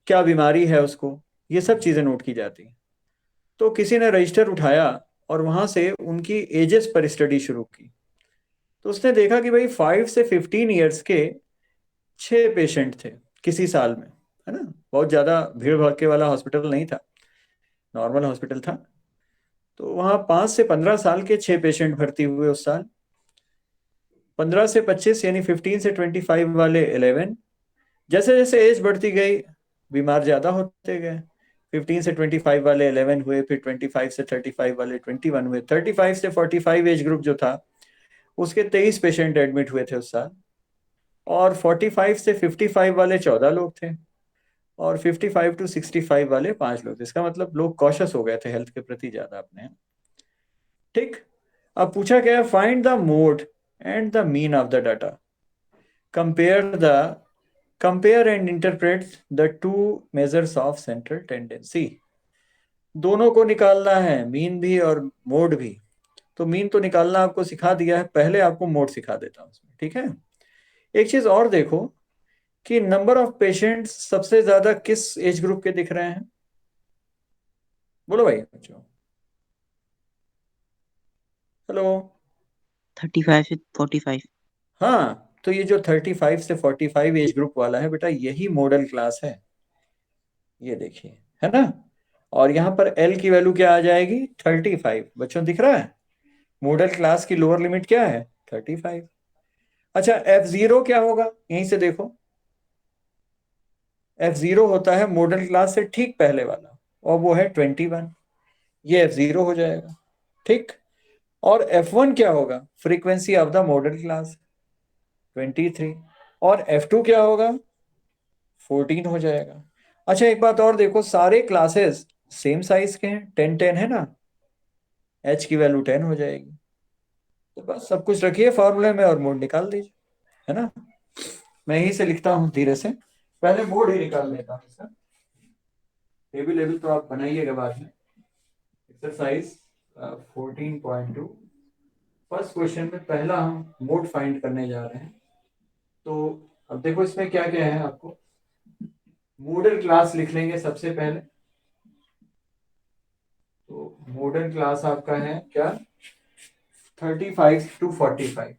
क्या बीमारी है उसको, ये सब चीजें नोट की जाती हैं। तो किसी ने रजिस्टर उठाया और वहां से उनकी एजेस पर स्टडी शुरू की, तो उसने देखा कि भाई 5 से 15 ईयर्स के 6 पेशेंट थे किसी साल में, है ना। बहुत ज्यादा भीड़ भड़के वाला हॉस्पिटल नहीं था, नॉर्मल हॉस्पिटल था। तो वहाँ 5 से 15 साल के 6 पेशेंट भर्ती हुए उस साल। 15 से 25 यानी 15 से 25 वाले 11। जैसे जैसे एज बढ़ती गई बीमार ज्यादा होते गए। 15 से 25 वाले 11 हुए, फिर 25 से 35 वाले 21 हुए। 35 से 45 एज ग्रुप जो था उसके 23 पेशेंट एडमिट हुए थे उस साल। और 45 से 55 वाले 14 लोग थे, और 55 to 65 वाले 5 लोग थे। इसका मतलब लोग कॉशियस हो गए थे हेल्थ के प्रति ज्यादा अपने। ठीक, अब पूछा गया है find the mode and the mean of the data, compare and interpret the two measures of central tendency. दोनों को निकालना है, मीन भी और मोड भी। तो मीन तो निकालना आपको सिखा दिया है, पहले आपको मोड सिखा देता हूं उसमें, ठीक है। एक चीज और देखो कि नंबर ऑफ पेशेंट्स सबसे ज्यादा किस एज ग्रुप के दिख रहे हैं? बोलो भाई बच्चों, हेलो। 35 with 45. हाँ, तो ये जो 35 से 45 एज ग्रुप वाला है बेटा, यही मॉडल क्लास है, ये देखिए, है ना। और यहाँ पर एल की वैल्यू क्या आ जाएगी? 35। बच्चों दिख रहा है मॉडल क्लास की लोअर लिमिट क्या है? 35। अच्छा, F0 क्या होगा? यहीं से देखो, F0 होता है मॉडल क्लास से ठीक पहले वाला, और वो है 21। ये F0 हो जाएगा, ठीक। और F1 क्या होगा? Frequency of the modal class 23। और F2 क्या होगा? 14 हो जाएगा। अच्छा, एक बात और देखो, सारे क्लासेस सेम साइज के हैं, 10-10 है ना, H की वैल्यू 10 हो जाएगी। तो बस सब कुछ रखिए फॉर्मूले में और मोड निकाल दीजिए, है ना। मैं यहीं से लिखता हूं धीरे से, पहले मोड ही निकाल लेता हूं इसका। टेबल तो आप बनाइएगा बाद में। एक्सरसाइज 14.2, फर्स्ट क्वेश्चन में पहला हम मोड फाइंड करने जा रहे हैं। तो अब देखो इसमें क्या क्या है, आपको मॉडल क्लास लिख लेंगे सबसे पहले। तो मॉडल क्लास आपका है क्या? 35 to 45,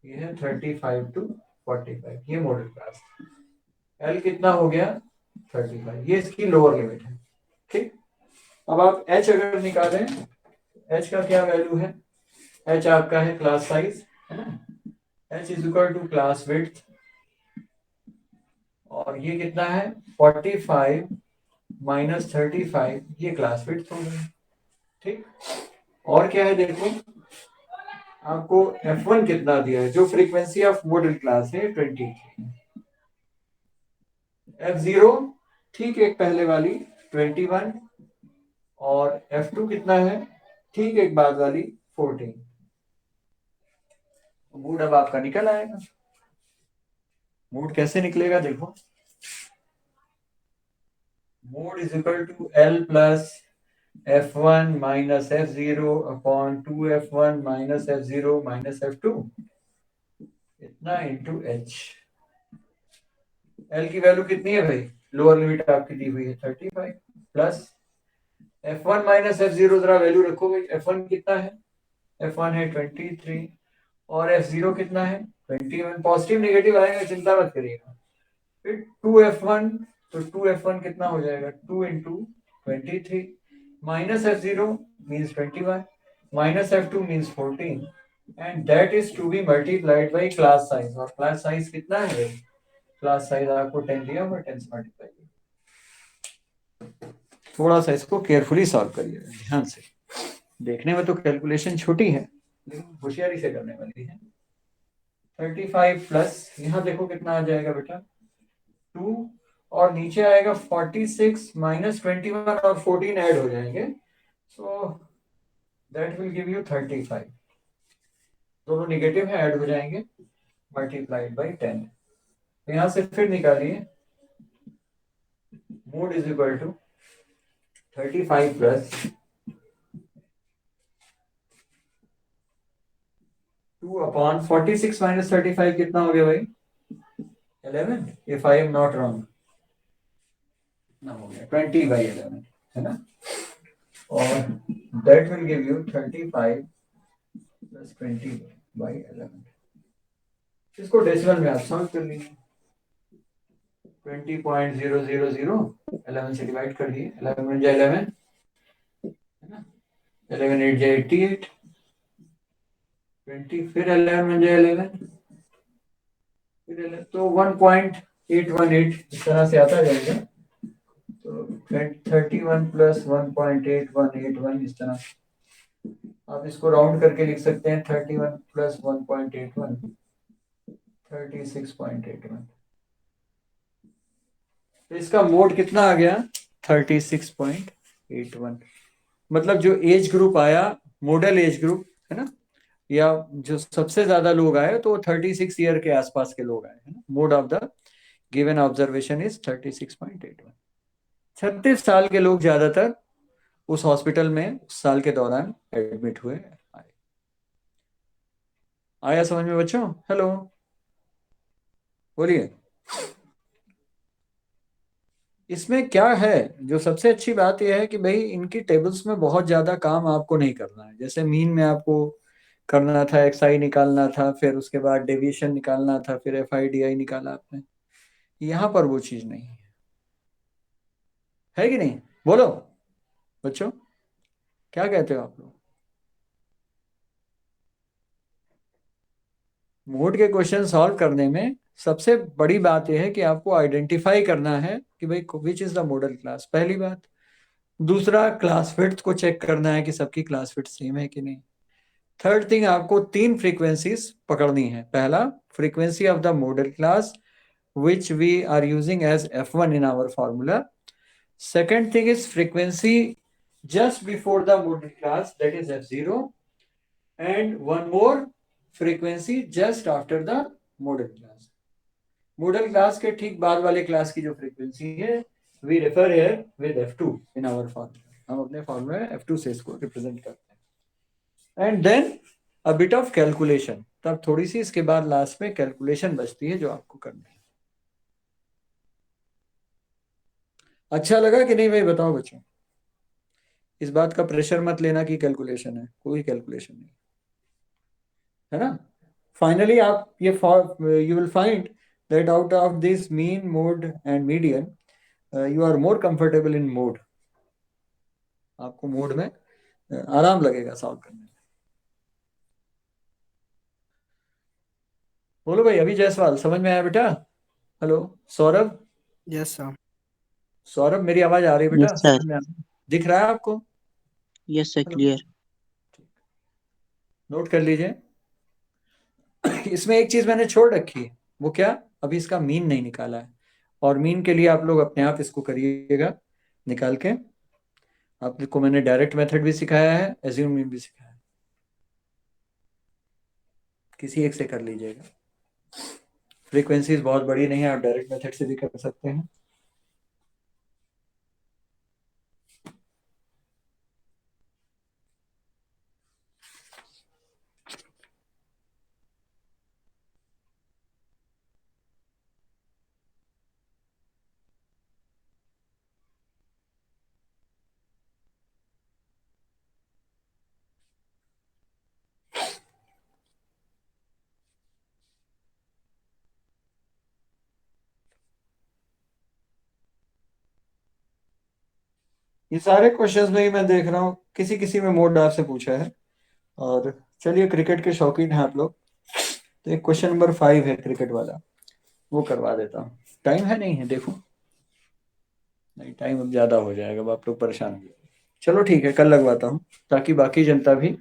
ये है 35 to 45, ये मॉडल क्लास। एल कितना हो गया? 35, ये इसकी लोअर लिमिट है, ठीक। अब आप एच अगर निकालें, एच का क्या वैल्यू है? एच आपका है क्लास साइज, है ना। H is equal to class width, और ये कितना है? 45 माइनस 35, ये क्लास विड्थ हो गई, ठीक। और क्या है देखो, आपको F1 कितना दिया है? जो फ्रीक्वेंसी ऑफ मॉडल क्लास है 23। F0 ठीक एक पहले वाली 21, और F2 कितना है? ठीक एक बाद वाली 14। मूड अब आपका निकल आएगा। मूड कैसे निकलेगा देखो, mode is equal to L plus F1 minus F0 upon 2F1 minus F0 minus F2, इतना इंटू H। L की वैल्यू कितनी है भाई? लोअर लिमिट आपकी दी हुई है 35, प्लस F1 माइनस F0, जरा वैल्यू रखो भाई। F1 कितना है? F1 है 23, और F0 कितना है? 21। पॉजिटिव नेगेटिव आएगा, चिंता मत करिएगा। फिर 2F1, तो 2F1 कितना हो जाएगा? 2 into 23, minus F0 means 21, minus F2 means 14, and that is to be multiplied by class size. और क्लास साइज कितना है भाई? क्लास साइज आपको 10 दिया हुआ, 10 से मल्टीप्लाई। थोड़ा सा इसको केयरफुली सॉल्व करिएगा, ध्यान से। देखने में तो कैलकुलेशन छोटी है, लेकिन होशियारी से करने वाली है। 35 प्लस यहाँ देखो कितना आ जाएगा बेटा 2, और नीचे आएगा 46 माइनस 21 और 14 ऐड हो जाएंगे, so that will give give 35। दोनों निगेटिव है, ऐड हो जाएंगे, मल्टीप्लाइड बाई 10। यहाँ से फिर निकालिए, mode is equal to 35 plus 2 upon 46 minus 35 कितना हो गया भाई 11, if I am not wrong, कितना हो गया 20 बाई 11 है ना, और and will give give 35 plus 20 by 11। इसको डेसिमल में आप सॉल्व कर लीजिए, 20.000 11 से डिवाइड कर दिए, 11 1 जा 11 है ना, 11 8 जा 88, 20 फिर 11 1 जा 11 फिर 11, तो 1.818 इस तरह से आता जाएगा, तो 31 प्लस 1.8181 इस तरह से आप इसको राउंड करके लिख सकते हैं, 31 प्लस 1.81 36.81। तो इसका मोड कितना आ गया 36.81। मतलब जो एज ग्रुप आया, मॉडल एज ग्रुप है ना, या जो सबसे ज्यादा लोग आए तो 36 ईयर के आसपास के लोग आए है ना। Mode of the given observation is 36.81। 36 साल के लोग ज्यादातर उस हॉस्पिटल में उस साल के दौरान एडमिट हुए आए। आया समझ में बच्चों? हेलो बोलिए। इसमें क्या है, जो सबसे अच्छी बात यह है कि भाई इनकी टेबल्स में बहुत ज्यादा काम आपको नहीं करना है। जैसे मीन में आपको करना था, एक्सआई निकालना था, फिर उसके बाद डेविएशन निकालना था, फिर एफआईडीआई निकाला आपने, यहाँ पर वो चीज नहीं है कि नहीं? बोलो बच्चों, क्या कहते हो आप लोग? मोड के क्वेश्चन सॉल्व करने में सबसे बड़ी बात यह है कि आपको आइडेंटिफाई करना है कि भाई which is the modal class, पहली बात। दूसरा, क्लास फिट को चेक करना है कि सबकी क्लास फिट सेम है कि नहीं। थर्ड थिंग, आपको 3 फ्रीक्वेंसीज पकड़नी है। पहला, frequency of the modal class which we are using as F1 in our formula. Second thing is frequency just before the modal class, that is F0, and one more frequency just after the modal class. Modal class के ठीक बाद वाले class की जो frequency है, we refer here with F2 in our formula. हम अपने formula में F2 से इसको रिप्रेजेंट करते हैं। And then a bit of calculation, तब थोड़ी सी इसके बाद लास्ट में कैलकुलेशन बचती है जो आपको करनी है। अच्छा लगा कि नहीं भाई, बताओ बच्चों। इस बात का प्रेशर मत लेना कि कैलकुलेशन है, कोई कैलकुलेशन नहीं है ना। फाइनली आप ये you will find that out of this mean, mode and median, you are more comfortable in mode. आपको मोड में आराम लगेगा सॉल्व करने में। बोलो भाई, अभी जायसवाल समझ में आया बेटा? Hello Saurabh, yes sir. Saurabh मेरी आवाज आ रही है बेटा? Yes, sir. समझ में आ रही? दिख रहा है आपको? Yes, sir. Hello, Clear. Note कर लीजिए। इसमें एक चीज मैंने छोड़ रखी है, वो क्या? अभी इसका मीन नहीं निकाला है, और मीन के लिए आप लोग अपने आप इसको करिएगा निकाल के। आपको मैंने डायरेक्ट मेथड भी सिखाया है, एज्यूम मीन भी सिखाया है, किसी एक से कर लीजिएगा। फ्रीक्वेंसीज बहुत बड़ी नहीं है, आप डायरेक्ट मेथड से भी कर सकते हैं। ये सारे क्वेश्चंस में ही मैं देख रहा हूँ किसी किसी में मोड आपसे पूछा है। और चलिए, क्रिकेट के शौकीन हैं आप लोग, तो एक क्वेश्चन नंबर 5 है क्रिकेट वाला, वो करवा देता हूँ। टाइम है नहीं है देखो, नहीं टाइम अब ज्यादा हो जाएगा, अब आप लोग परेशान हो जाएंगे। चलो ठीक है, कल लगवाता हूँ ताकि बाकी जनता भी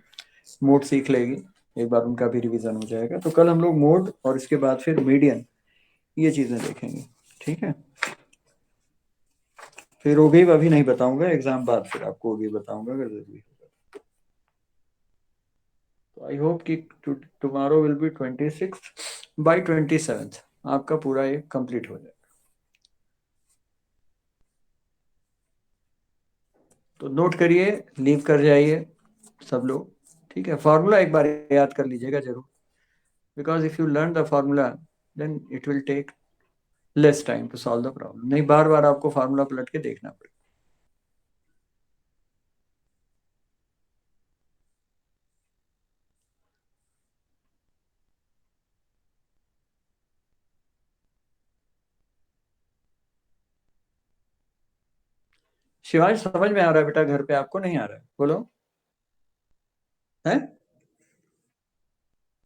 मोड सीख लेगी। एक बार उनका भी रिवीजन हो जाएगा। तो कल हम लोग मोड और इसके बाद फिर मीडियन ये चीजें देखेंगे, ठीक है। फिर ओगिव अभी नहीं बताऊंगा, एग्जाम बाद फिर आपको ओगिव बताऊंगा अगर जरूरी होगा। तो आई होप कि टुमारो विल बी 26, बाय 27 आपका पूरा ये कंप्लीट हो जाएगा। तो नोट करिए, लीव कर जाइए सब लोग, ठीक है। फॉर्मूला एक बार याद कर लीजिएगा जरूर, because if you learn the formula then it will take less time to solve the problem. नहीं बार बार आपको फार्मूला पलट के देखना पड़ेगा। शिवांश समझ में आ रहा है बेटा, घर पे आपको नहीं आ रहा है? बोलो। है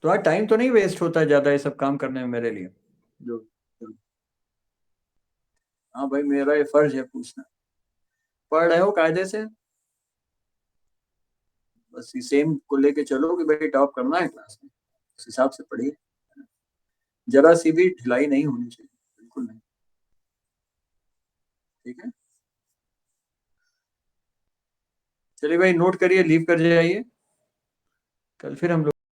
तो आज टाइम तो नहीं वेस्ट होता है ज्यादा ये सब काम करने में मेरे लिए? जो हाँ भाई, मेरा ये फर्ज है पूछना। पढ़ रहे हो कायदे से? बस सेम को लेके चलो कि भाई टॉप करना है क्लास में, उस हिसाब से पढ़िए। जरा सी भी ढिलाई नहीं होनी चाहिए, बिल्कुल नहीं, ठीक है। चलिए भाई, नोट करिए, लीव कर जाइए। कल फिर हम लोग